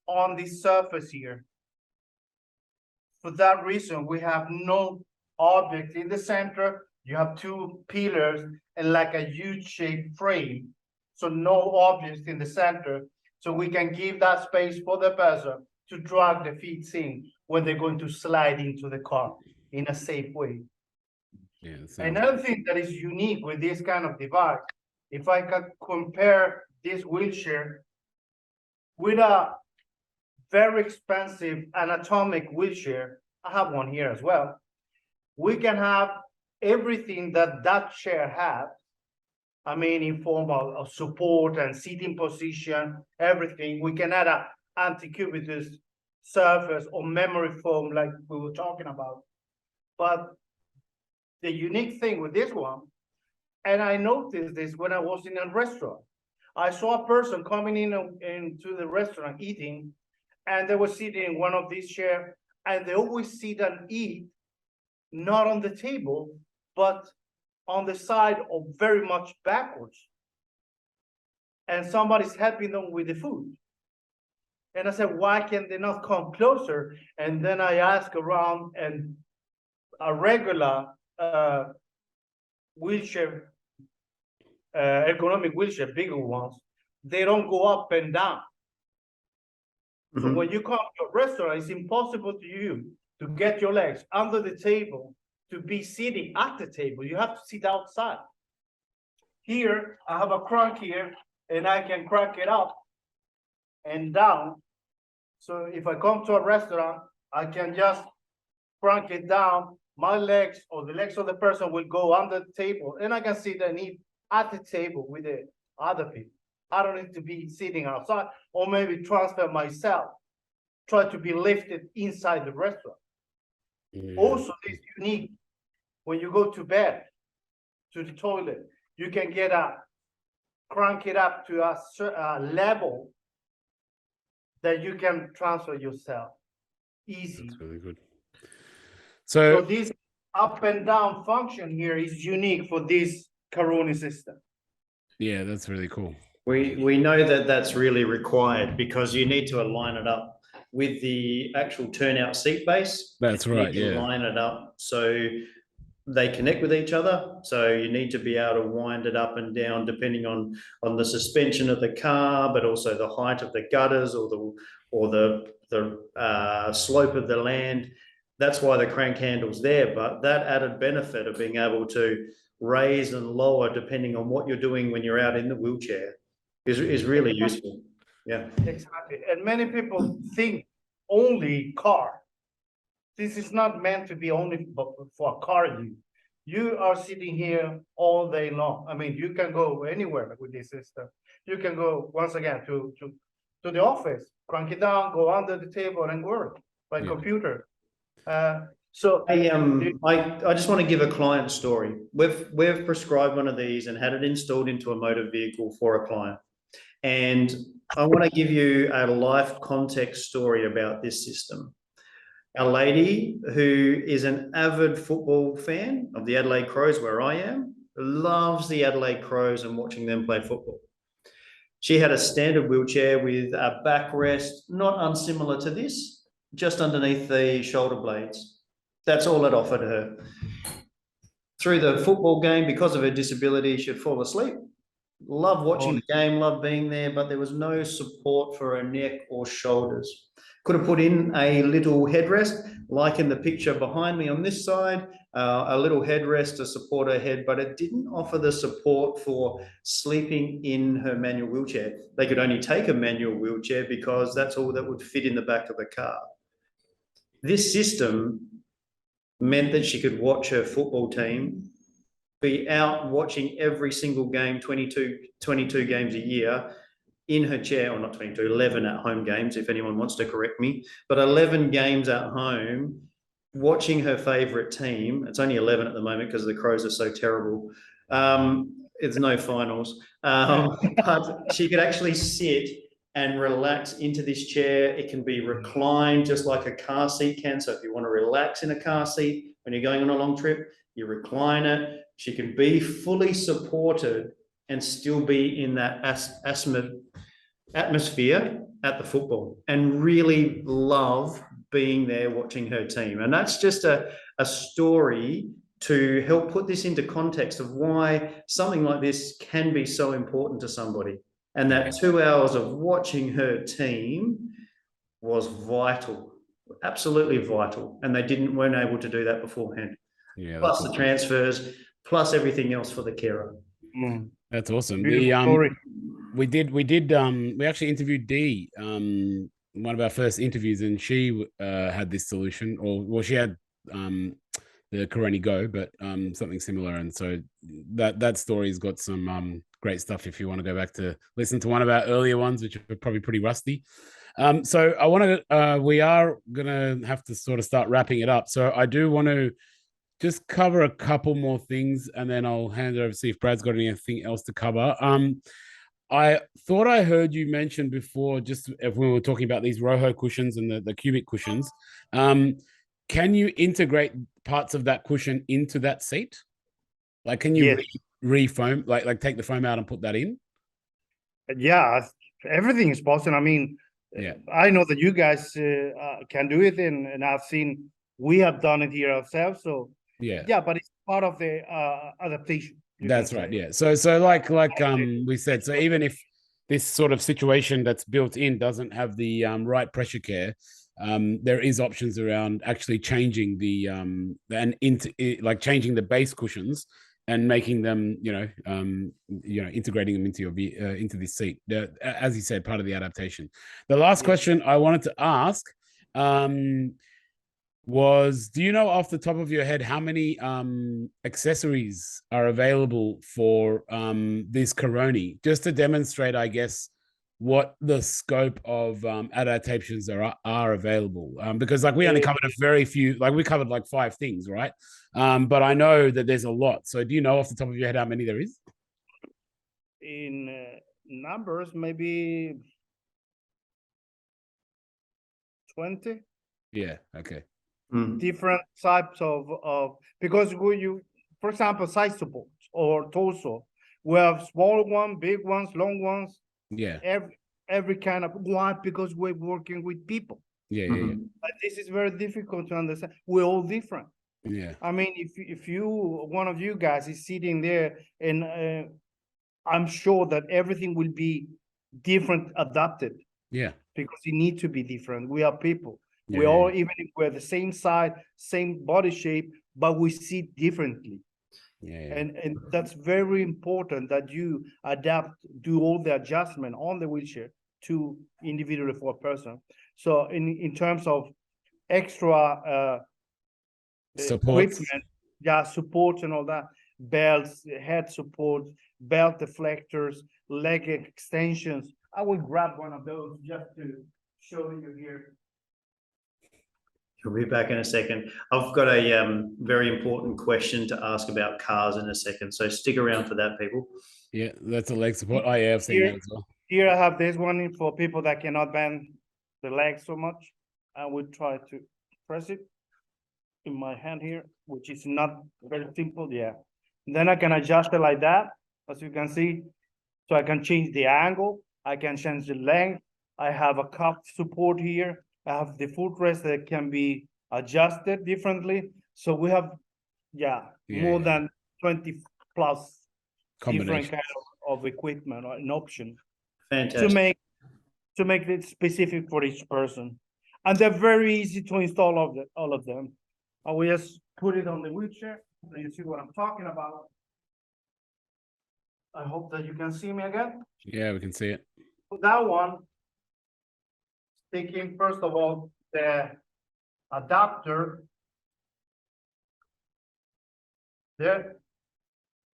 on the surface here. For that reason, we have no object in the center. You have two pillars and like a U-shaped frame. So no objects in the center. So we can give that space for the person to drag the feet in when they're going to slide into the car in a safe way. Yeah. Another thing that is unique with this kind of device, if I can compare this wheelchair with a very expensive anatomic wheelchair, I have one here as well. We can have everything that that chair has. I mean, in form of support and seating position, everything. We can add a anti-cubitus surface or memory foam like we were talking about. But the unique thing with this one, and I noticed this when I was in a restaurant. I saw a person coming into the restaurant eating, and they were sitting in one of these chairs, and they always sit and eat, not on the table, but on the side or very much backwards. And somebody's helping them with the food. And I said, why can they not come closer? And then I asked around, and a regular wheelchair, ergonomic wheelchair, bigger ones, they don't go up and down. So when you come to a restaurant, it's impossible to you to get your legs under the table to be sitting at the table. You have to sit outside. Here, I have a crank here, and I can crank it up and down. So if I come to a restaurant, I can just crank it down. My legs or the legs of the person will go under the table, and I can sit and eat at the table with the other people. I don't need to be sitting outside, or maybe transfer myself, try to be lifted inside the restaurant. Also, it's unique. When you go to bed, to the toilet, you can crank it up to a level that you can transfer yourself easy. That's really good. So this up and down function here is unique for this Carony system. Yeah, that's really cool. We know that that's really required because you need to align it up with the actual turnout seat base. That's right. Yeah. Line it up so they connect with each other. So you need to be able to wind it up and down depending on the suspension of the car, but also the height of the gutters or the slope of the land. That's why the crank handle's there. But that added benefit of being able to raise and lower depending on what you're doing when you're out in the wheelchair is really useful. Yeah, exactly. And many people think only car. This is not meant to be only for car use. You are sitting here all day long. I mean, you can go anywhere with this system. You can go once again to the office, crank it down, go under the table and work by computer. So I just want to give a client story. We've prescribed one of these and had it installed into a motor vehicle for a client. And I want to give you a life context story about this system. A lady who is an avid football fan of the Adelaide Crows, where I am, loves the Adelaide Crows and watching them play football. She had a standard wheelchair with a backrest, not unsimilar to this, just underneath the shoulder blades. That's all it offered her. Through the football game, because of her disability, she'd fall asleep. Love watching the game, love being there, but there was no support for her neck or shoulders. Could have put in a little headrest, like in the picture behind me on this side, a little headrest to support her head, but it didn't offer the support for sleeping in her manual wheelchair. They could only take a manual wheelchair because that's all that would fit in the back of the car. This system meant that she could watch her football team, be out watching every single game, 22 games a year in her chair, or not 22, 11 at home games, if anyone wants to correct me, but 11 games at home, watching her favourite team. It's only 11 at the moment because the Crows are so terrible. It's no finals. But she could actually sit and relax into this chair. It can be reclined just like a car seat can. So if you want to relax in a car seat when you're going on a long trip, you recline it. She can be fully supported and still be in that atmosphere at the football and really love being there watching her team. And that's just a story to help put this into context of why something like this can be so important to somebody. And that 2 hours of watching her team was vital, absolutely vital. And they weren't able to do that beforehand. Yeah, Plus the transfers, plus everything else for the carer. That's awesome. Beautiful story. We actually interviewed Dee, one of our first interviews, and she had this solution, or she had the Carony Go, but something similar. And so that story's got some great stuff if you want to go back to listen to one of our earlier ones, which are probably pretty rusty. So I want to, we are going to have to sort of start wrapping it up. So I do want to just cover a couple more things, and then I'll hand it over to see if Brad's got anything else to cover. I thought I heard you mention before, just if we were talking about these Roho cushions and the cubic cushions, can you integrate parts of that cushion into that seat? Like, can you re-foam, like take the foam out and put that in? Yeah, everything is possible. I mean, I know that you guys can do it, and I've seen we have done it here ourselves. So yeah, but it's part of the adaptation. That's right. Yeah. So like we said, so even if this sort of situation that's built in doesn't have the right pressure care, there is options around actually changing the like changing the base cushions and making them, integrating them into your into this seat. As you said, part of the adaptation. The last question I wanted to ask was, do you know off the top of your head how many accessories are available for this Carony, just to demonstrate, I guess, what the scope of adaptations are available? Because like we only covered a very few, like we covered like 5 things, right? But I know that there's a lot. So do you know off the top of your head how many there is? In numbers, maybe 20. Yeah. Okay. Different types of because for example, side support or torso, we have small ones, big ones, long ones. Yeah. Every kind of why, because we're working with people. Yeah. But this is very difficult to understand. We're all different. Yeah. I mean, if one of you guys is sitting there, and I'm sure that everything will be different, adapted. Yeah. Because it needs to be different. We are people. Yeah, we all, even if we're the same size, same body shape, but we see differently. And that's very important that you adapt, do all the adjustment on the wheelchair to individually for a person. So in terms of extra equipment, support and all that, belts, head support, belt deflectors, leg extensions. I will grab one of those just to show you here. We'll be back in a second. I've got a very important question to ask about cars in a second, so stick around for that, people. Yeah, that's a leg support. Oh, yeah, I've seen that as well. Here I have this one for people that cannot bend the legs so much. I would try to press it in my hand here, which is not very simple. Yeah. And then I can adjust it like that, as you can see. So I can change the angle. I can change the length. I have a cup support here. I have the footrest that can be adjusted differently. So we have, more than 20 plus different kind of equipment or an option Fantastic. to make it specific for each person. And they're very easy to install all of them. I will just put it on the wheelchair and you see what I'm talking about. I hope that you can see me again. Yeah, we can see it. For that one, taking first of all the adapter there.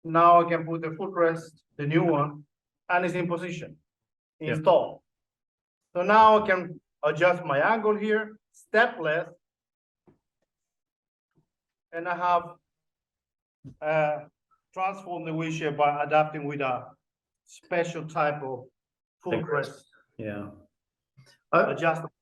Now I can put the footrest, the new one, and it's in position. Install. So now I can adjust my angle here, step left, and I have transformed the wheelchair by adapting with a special type of footrest Yeah. adjustment.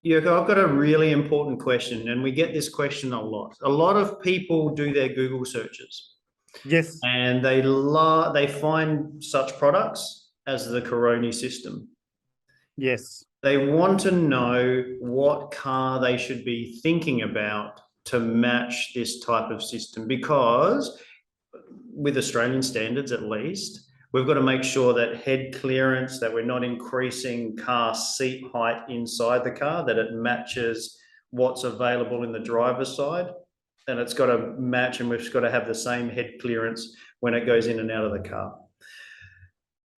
Yerko, I've got a really important question, and we get this question a lot. A lot of people do their Google searches. Yes. And they find such products as the Carony system. Yes. They want to know what car they should be thinking about to match this type of system, because with Australian standards, at least, we've got to make sure that head clearance, that we're not increasing car seat height inside the car, that it matches what's available in the driver's side. And it's got to match, and we've got to have the same head clearance when it goes in and out of the car.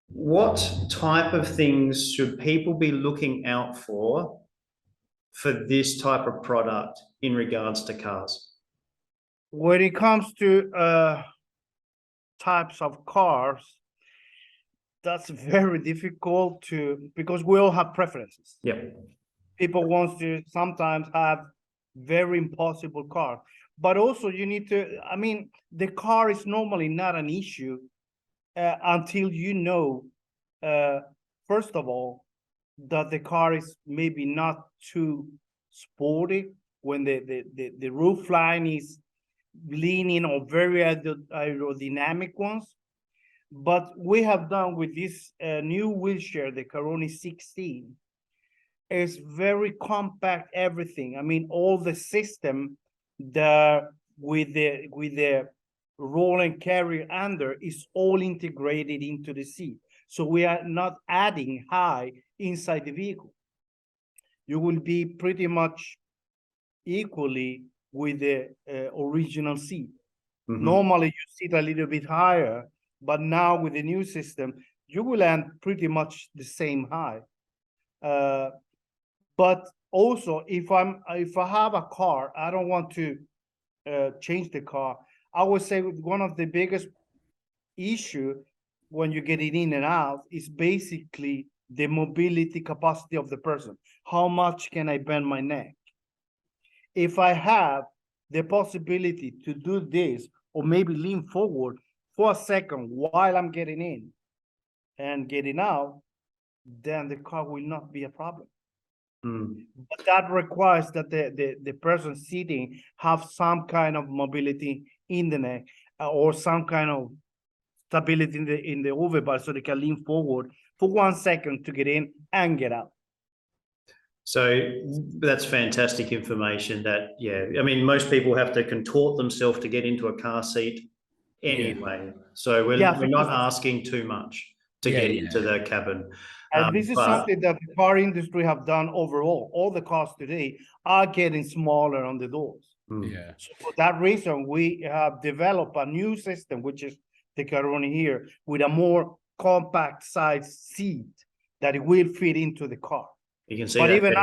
What type of things should people be looking out for this type of product in regards to cars? When it comes to types of cars, that's very difficult because we all have preferences. Yeah. People want to sometimes have very impossible cars. But also you need to, the car is normally not an issue until you know, first of all, that the car is maybe not too sporty, when the roof line is leaning or very aerodynamic ones. But we have done with this new wheelchair, the Carony 16, is very compact, everything. All the system with the roll and carry under is all integrated into the seat. So we are not adding high inside the vehicle. You will be pretty much equally with the original seat. Mm-hmm. Normally you sit a little bit higher, but now with the new system, you will land pretty much the same height. But also, if I have a car, I don't want to change the car. I would say one of the biggest issue when you get it in and out is basically the mobility capacity of the person. How much can I bend my neck? If I have the possibility to do this, or maybe lean forward for a second while I'm getting in and getting out, then the car will not be a problem. But that requires that the person sitting have some kind of mobility in the neck or some kind of stability in the overbar, so they can lean forward for 1 second to get in and get out. So that's fantastic information. Most people have to contort themselves to get into a car seat anyway. Yeah. So we're not asking too much to get into the cabin. And this is something that the car industry have done overall. All the cars today are getting smaller on the doors. Yeah. So for that reason, we have developed a new system, which is the Carony here, with a more compact size seat that it will fit into the car. You can see but that even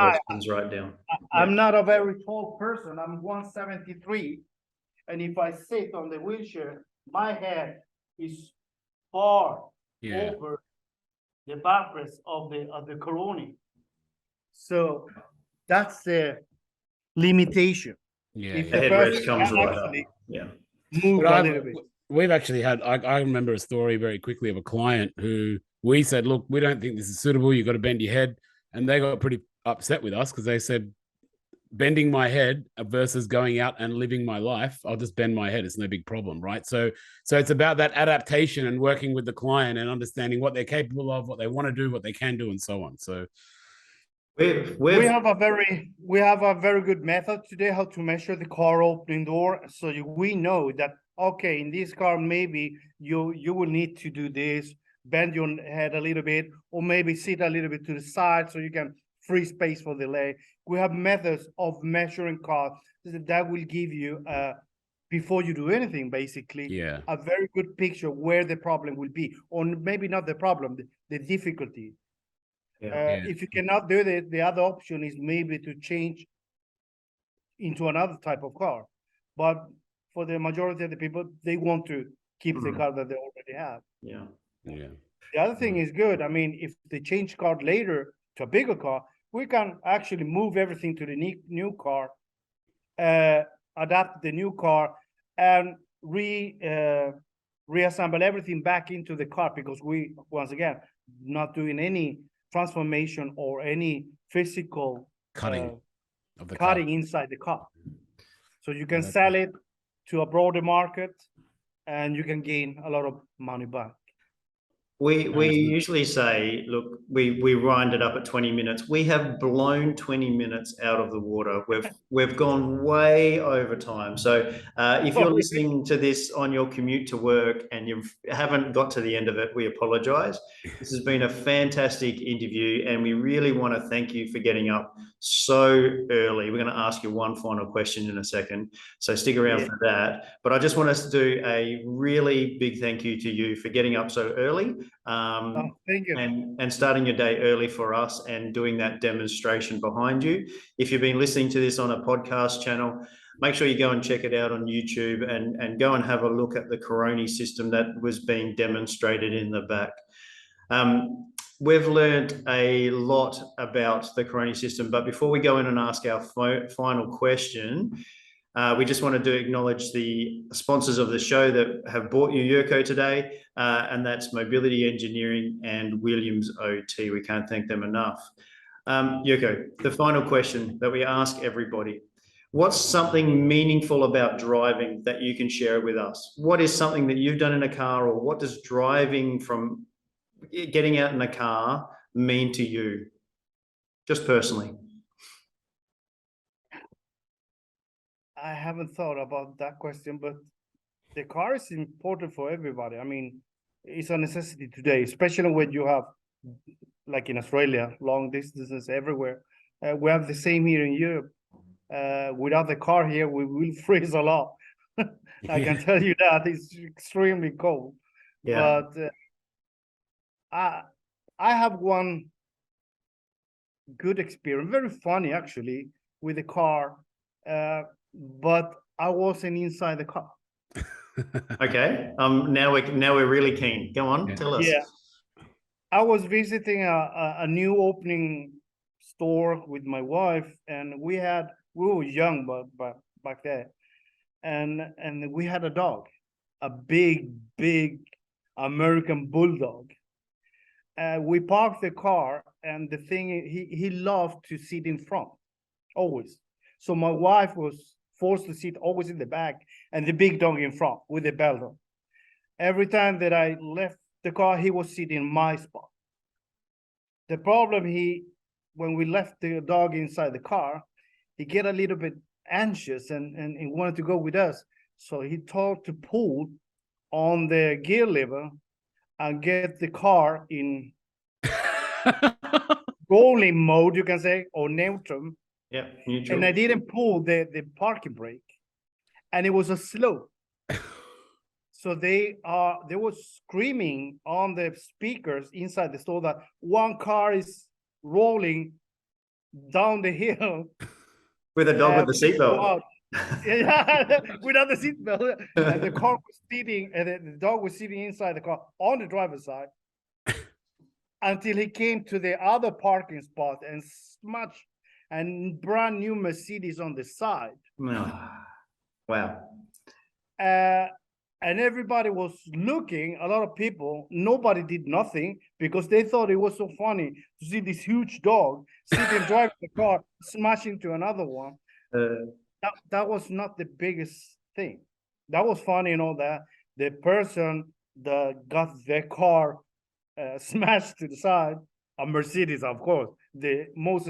right down. I'm not a very tall person. I'm 173. And if I sit on the wheelchair, my head is far over the backrest of the Carony. So that's the limitation. If the headrest comes right up. Move a little bit. We've actually had, I remember a story very quickly of a client who we said, look, we don't think this is suitable. You've got to bend your head. And they got pretty upset with us because they said, bending my head versus going out and living my life, I'll just bend my head. It's no big problem, right? So it's about that adaptation and working with the client and understanding what they're capable of, what they want to do, what they can do, and so on. So we have a very good method today how to measure the car opening door. So we know that, okay, in this car, maybe you will need to do this, bend your head a little bit, or maybe sit a little bit to the side so you can free space for the leg. We have methods of measuring cars that will give you, before you do anything, basically, a very good picture where the problem will be, or maybe not the problem, the difficulty. If you cannot do it, the other option is maybe to change into another type of car. But for the majority of the people, they want to keep the car that they already have. The other thing is good. I mean, if they change car later to a bigger car, we can actually move everything to the new car, adapt the new car, and reassemble everything back into the car, because we, once again, not doing any transformation or any physical cutting inside the car. So you can sell it to a broader market and you can gain a lot of money back. We usually say, look, we wind it up at 20 minutes. We have blown 20 minutes out of the water. We've gone way over time. So if you're listening to this on your commute to work and you haven't got to the end of it, we apologize. This has been a fantastic interview, and we really want to thank you for getting up so early. We're going to ask you one final question in a second, so stick around for that. But I just want us to do a really big thank you to you for getting up so early. Thank you. And starting your day early for us and doing that demonstration behind you. If you've been listening to this on a podcast channel, make sure you go and check it out on YouTube and go and have a look at the Carony system that was being demonstrated in the back. We've learned a lot about the Carony system, but before we go in and ask our final question, we just wanted to acknowledge the sponsors of the show that have brought you Yerko today, and that's Mobility Engineering and Williams OT. We can't thank them enough. Yerko, the final question that we ask everybody: what's something meaningful about driving that you can share with us? What is something that you've done in a car, or what does driving from getting out in a car mean to you, just personally? I haven't thought about that question, but the car is important for everybody. I mean, it's a necessity today, especially when you have, like in Australia, long distances everywhere. We have the same here in Europe. Without the car here, we will freeze a lot. I can tell you that. It's extremely cold. But I have one good experience, very funny actually, with the car. But I wasn't inside the car. Okay. Now we're really keen. Go on, tell us. Yeah. I was visiting a new opening store with my wife, and we were young, but back then, and we had a dog, a big American bulldog. We parked the car, and the thing, he loved to sit in front, always. So my wife was forced to sit always in the back, and the big dog in front with the belt on. Every time that I left the car, he was sitting in my spot. The problem, when we left the dog inside the car, he get a little bit anxious and he wanted to go with us. So he told to pull on the gear lever and get the car in rolling mode, you can say, or neutral. Yeah, neutral. And I didn't pull the parking brake, and it was a slope. So they were screaming on the speakers inside the store that one car is rolling down the hill with a dog with the seatbelt. Yeah, without the seatbelt. And the car was sitting, and the dog was sitting inside the car on the driver's side until he came to the other parking spot and smashed and brand new Mercedes on the side. Wow. and everybody was looking, a lot of people, nobody did nothing because they thought it was so funny to see this huge dog sitting driving the car, smash into another one. That was not the biggest thing. That was funny, that the person that got their car smashed to the side, a Mercedes, of course, the most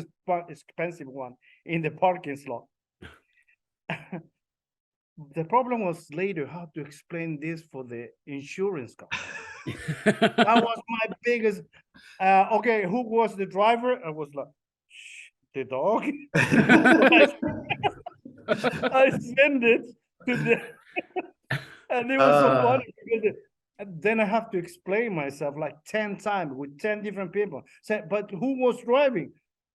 expensive one in the parking slot. The problem was later how to explain this for the insurance company. That was my biggest. Okay, who was the driver? I was like, shh, the dog. I sent it to the, and it was so funny because then I have to explain myself like 10 times with 10 different people. Say, but who was driving?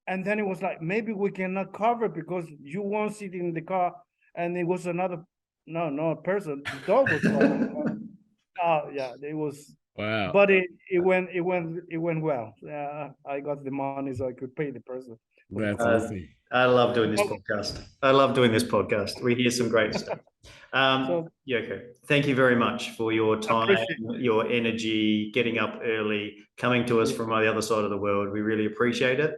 And then it was like, maybe we cannot cover because you won't sit in the car, and it was another. No, a person. The dog was driving. Yeah, it was. Wow. But it went well. I got the money so I could pay the person. That's awesome. I love doing this podcast. I love doing this podcast. We hear some great stuff. Yerko, thank you very much for your time, your energy, getting up early, coming to us from the other side of the world. We really appreciate it.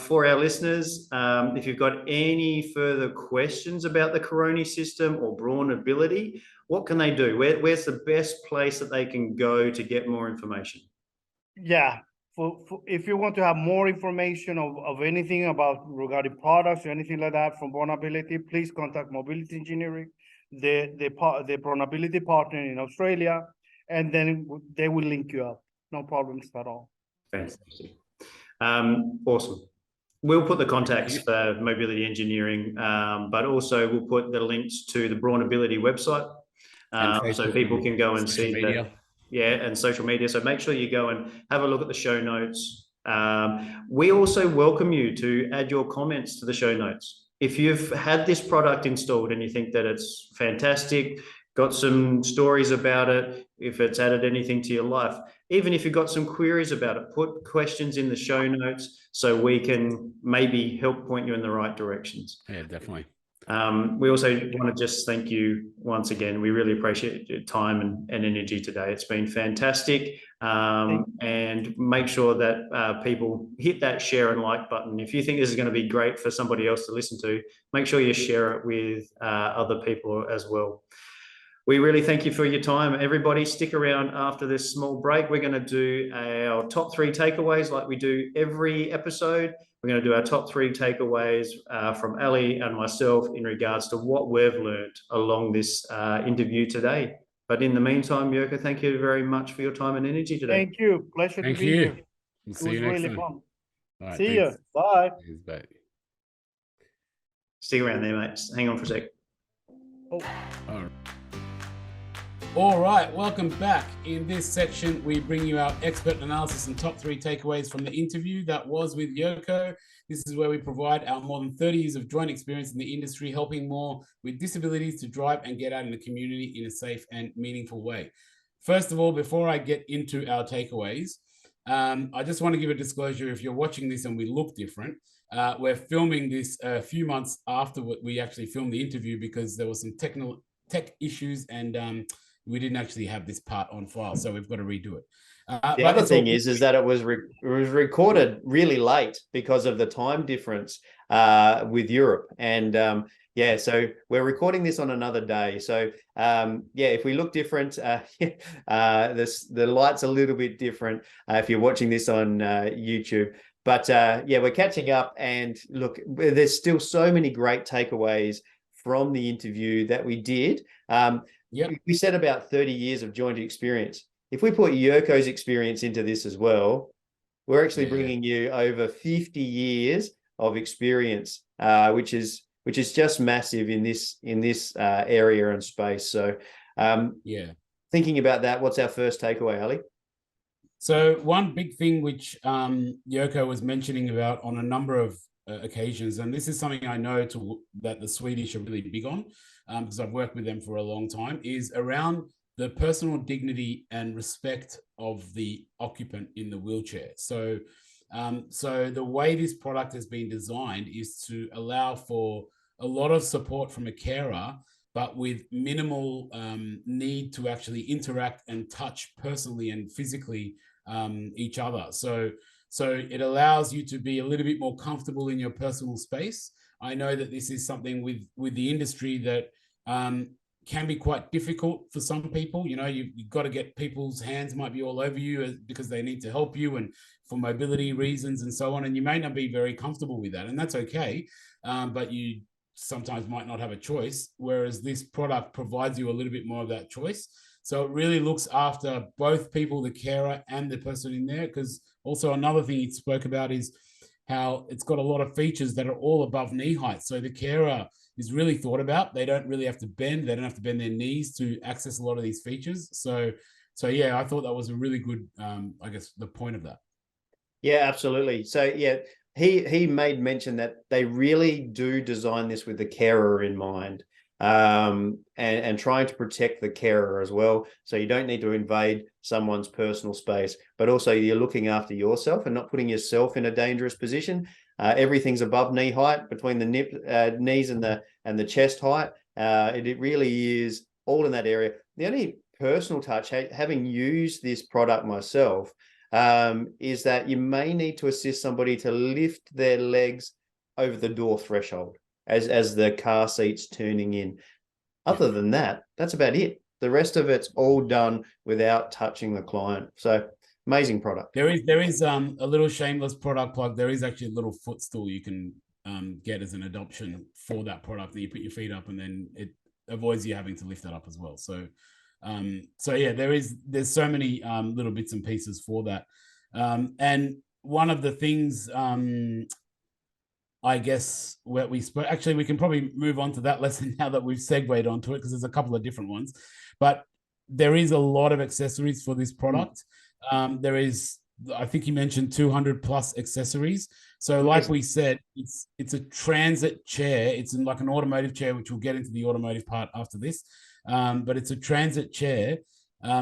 For our listeners, if you've got any further questions about the Carony system or Braunability, what can they do? Where's the best place that they can go to get more information? Yeah, if you want to have more information of anything about regarding products or anything like that from Braunability, please contact Mobility Engineering, the Braunability partner in Australia, and then they will link you up. No problems at all. Fantastic. Awesome. We'll put the contacts for Mobility Engineering, but also we'll put the links to the Braunability website, so people can go and see that. Yeah, and social media. So make sure you go and have a look at the show notes. We also welcome you to add your comments to the show notes. If you've had this product installed and you think that it's fantastic, got some stories about it, if it's added anything to your life, even if you've got some queries about it, put questions in the show notes so we can maybe help point you in the right directions. Yeah, definitely. We also want to just thank you once again. We really appreciate your time and energy today. It's been fantastic. And make sure that people hit that share and like button. If you think this is going to be great for somebody else to listen to, make sure you share it with other people as well. We really thank you for your time. Everybody, stick around after this small break. We're going to do our top 3 takeaways like we do every episode. We're going to do our top 3 takeaways from Ali and myself in regards to what we've learned along this interview today. But in the meantime, Yerko, thank you very much for your time and energy today. Thank you. Pleasure to be here. We'll see you next time. Fun. Right, see you. Bye. Bye. Stick around there, mates. Hang on for a sec. Oh. All right, welcome back. In this section, we bring you our expert analysis and top 3 takeaways from the interview that was with Yerko. This is where we provide our more than 30 years of joint experience in the industry, helping more with disabilities to drive and get out in the community in a safe and meaningful way. First of all, before I get into our takeaways, I just want to give a disclosure. If you're watching this and we look different, we're filming this a few months after we actually filmed the interview because there was some tech issues and we didn't actually have this part on file, so we've got to redo it. The other thing is that it was recorded really late because of the time difference with Europe. And so we're recording this on another day. So if we look different, the light's a little bit different if you're watching this on YouTube. But we're catching up. And look, there's still so many great takeaways from the interview that we did. We said about 30 years of joint experience. If we put Yerko's experience into this as well, we're actually bringing you over 50 years of experience, which is just massive in this area and space. So, thinking about that, what's our first takeaway, Ali? So one big thing which Yerko was mentioning about on a number of occasions, and this is something I know that the Swedish are really big on, because I've worked with them for a long time, is around the personal dignity and respect of the occupant in the wheelchair. So the way this product has been designed is to allow for a lot of support from a carer but with minimal need to actually interact and touch personally and physically each other. So it allows you to be a little bit more comfortable in your personal space. I know that this is something with the industry that can be quite difficult for some people. You know, you've got to get people's hands might be all over you because they need to help you and for mobility reasons and so on. And you may not be very comfortable with that, and that's okay. But you sometimes might not have a choice, whereas this product provides you a little bit more of that choice. So it really looks after both people, the carer and the person in there. Because also another thing he spoke about is how it's got a lot of features that are all above knee height. So the carer is really thought about. They don't really have to bend. They don't have to bend their knees to access a lot of these features. So yeah, I thought that was a really good, I guess, the point of that. Yeah, absolutely. So yeah, he made mention that they really do design this with the carer in mind, and trying to protect the carer as well. So you don't need to invade someone's personal space, but also you're looking after yourself and not putting yourself in a dangerous position. Everything's above knee height, between the knees and the chest height. It really is all in that area. The only personal touch, having used this product myself, is that you may need to assist somebody to lift their legs over the door threshold as the car seat's turning in. Other than that, that's about it. The rest of it's all done without touching the client. So amazing product. There is a little shameless product plug. There is actually a little footstool you can get as an adoption for that product, that you put your feet up and then it avoids you having to lift that up as well. So yeah, there's so many little bits and pieces for that. And one of the things I guess where we spoke, actually, we can probably move on to that lesson now that we've segued onto it, because there's a couple of different ones. But there is a lot of accessories for this product. There is, I think you mentioned 200 plus accessories. So like we said, it's a transit chair. It's like an automotive chair, which we'll get into the automotive part after this. But it's a transit chair.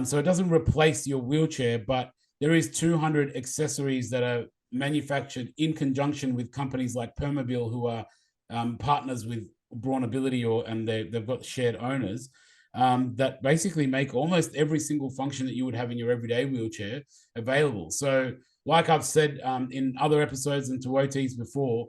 So it doesn't replace your wheelchair, but there is 200 accessories that are manufactured in conjunction with companies like Permobil, who are partners with Braunability, and they've got shared owners, that basically make almost every single function that you would have in your everyday wheelchair available. So like I've said in other episodes and to OTs before,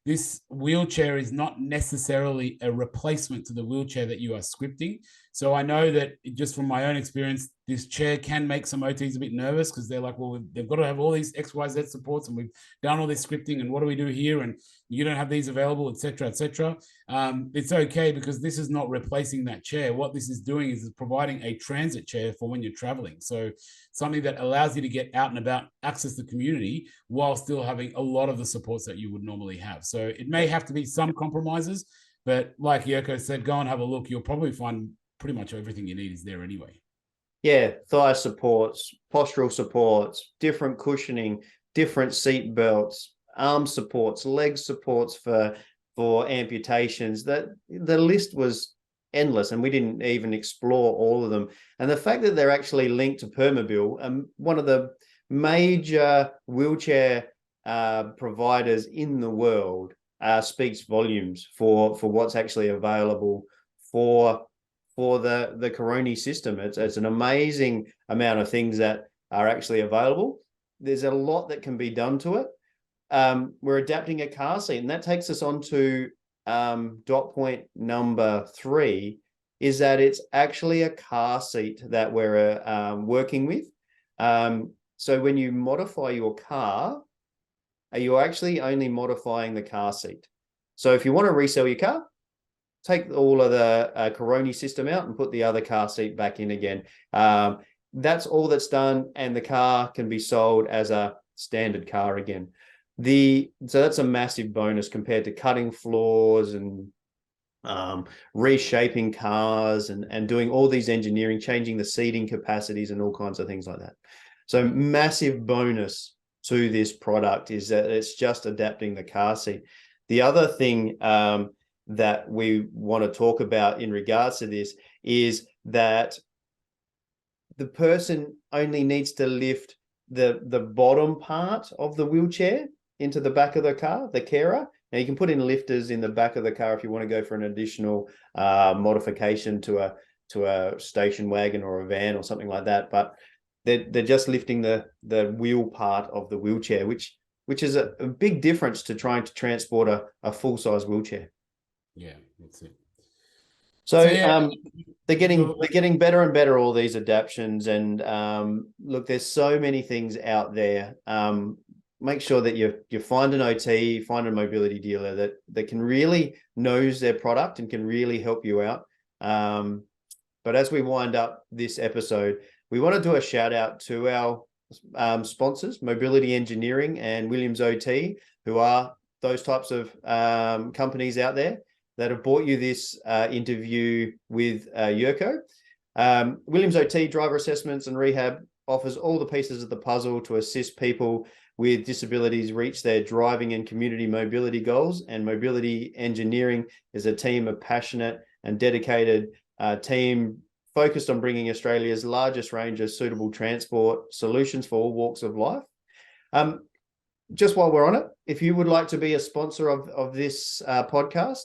this wheelchair is not necessarily a replacement to the wheelchair that you are scripting. So I know that just from my own experience, this chair can make some OTs a bit nervous, because they're like, well, they've got to have all these XYZ supports and we've done all this scripting, and what do we do here? And you don't have these available, etc., etc. It's okay, because this is not replacing that chair. What this is doing is providing a transit chair for when you're traveling. So something that allows you to get out and about, access the community, while still having a lot of the supports that you would normally have. So it may have to be some compromises, but like Yerko said, go and have a look. You'll probably find pretty much everything you need is there anyway. Yeah, thigh supports, postural supports, different cushioning, different seat belts, arm supports, leg supports for amputations. That the list was endless, and we didn't even explore all of them. And the fact that they're actually linked to Permobil, one of the major wheelchair providers in the world, speaks volumes for what's actually available for the Carony system. It's an amazing amount of things that are actually available. There's a lot that can be done to it. We're adapting a car seat, and that takes us on to dot point number 3, is that it's actually a car seat that we're working with. So when you modify your car, you're actually only modifying the car seat. So if you want to resell your car, take all of the Carony system out and put the other car seat back in again. That's all that's done, and the car can be sold as a standard car again. So that's a massive bonus compared to cutting floors and reshaping cars and doing all these engineering, changing the seating capacities and all kinds of things like that. So massive bonus to this product is that it's just adapting the car seat. The other thing that we want to talk about in regards to this is that the person only needs to lift the bottom part of the wheelchair into the back of the car, the carer, Now you can put in lifters in the back of the car if you want to go for an additional modification to a station wagon or a van or something like that. But they're just lifting the wheel part of the wheelchair, which is a big difference to trying to transport a full-size wheelchair. Yeah, that's it. So yeah, they're getting better and better, all these adaptions. And look, there's so many things out there. Make sure that you find an OT, find a mobility dealer that can really knows their product and can really help you out. But as we wind up this episode, we want to do a shout out to our sponsors, Mobility Engineering and Williams OT, who are those types of companies out there that have brought you this interview with Yerko. Williams OT Driver Assessments and Rehab offers all the pieces of the puzzle to assist people with disabilities reach their driving and community mobility goals. And Mobility Engineering is a team of passionate and dedicated team focused on bringing Australia's largest range of suitable transport solutions for all walks of life. Just while we're on it, if you would like to be a sponsor of this podcast,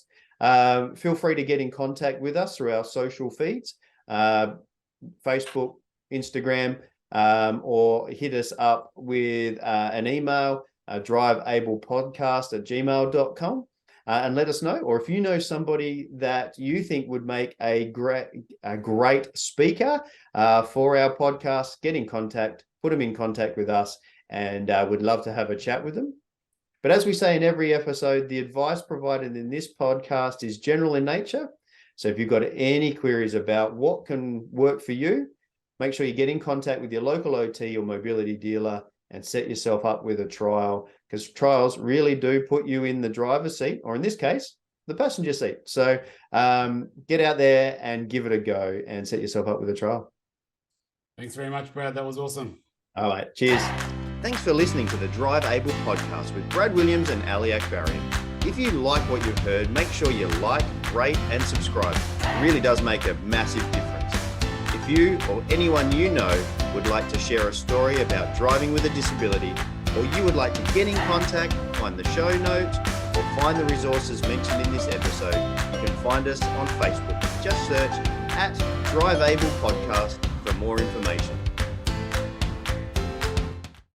feel free to get in contact with us through our social feeds, Facebook, Instagram, or hit us up with an email, driveablepodcast@gmail.com, and let us know. Or if you know somebody that you think would make a great speaker for our podcast, get in contact, put them in contact with us, and we'd love to have a chat with them. But as we say in every episode, the advice provided in this podcast is general in nature. So if you've got any queries about what can work for you, make sure you get in contact with your local OT or mobility dealer and set yourself up with a trial, because trials really do put you in the driver's seat, or in this case, the passenger seat. So get out there and give it a go and set yourself up with a trial. Thanks very much, Brad. That was awesome. All right. Cheers. Thanks for listening to the Drive Able podcast with Brad Williams and Ali Akbarian. If you like what you've heard, make sure you like, rate, and subscribe. It really does make a massive difference. If you or anyone you know would like to share a story about driving with a disability, or you would like to get in contact, find the show notes, or find the resources mentioned in this episode, you can find us on Facebook. Just search @Drive Able Podcast for more information.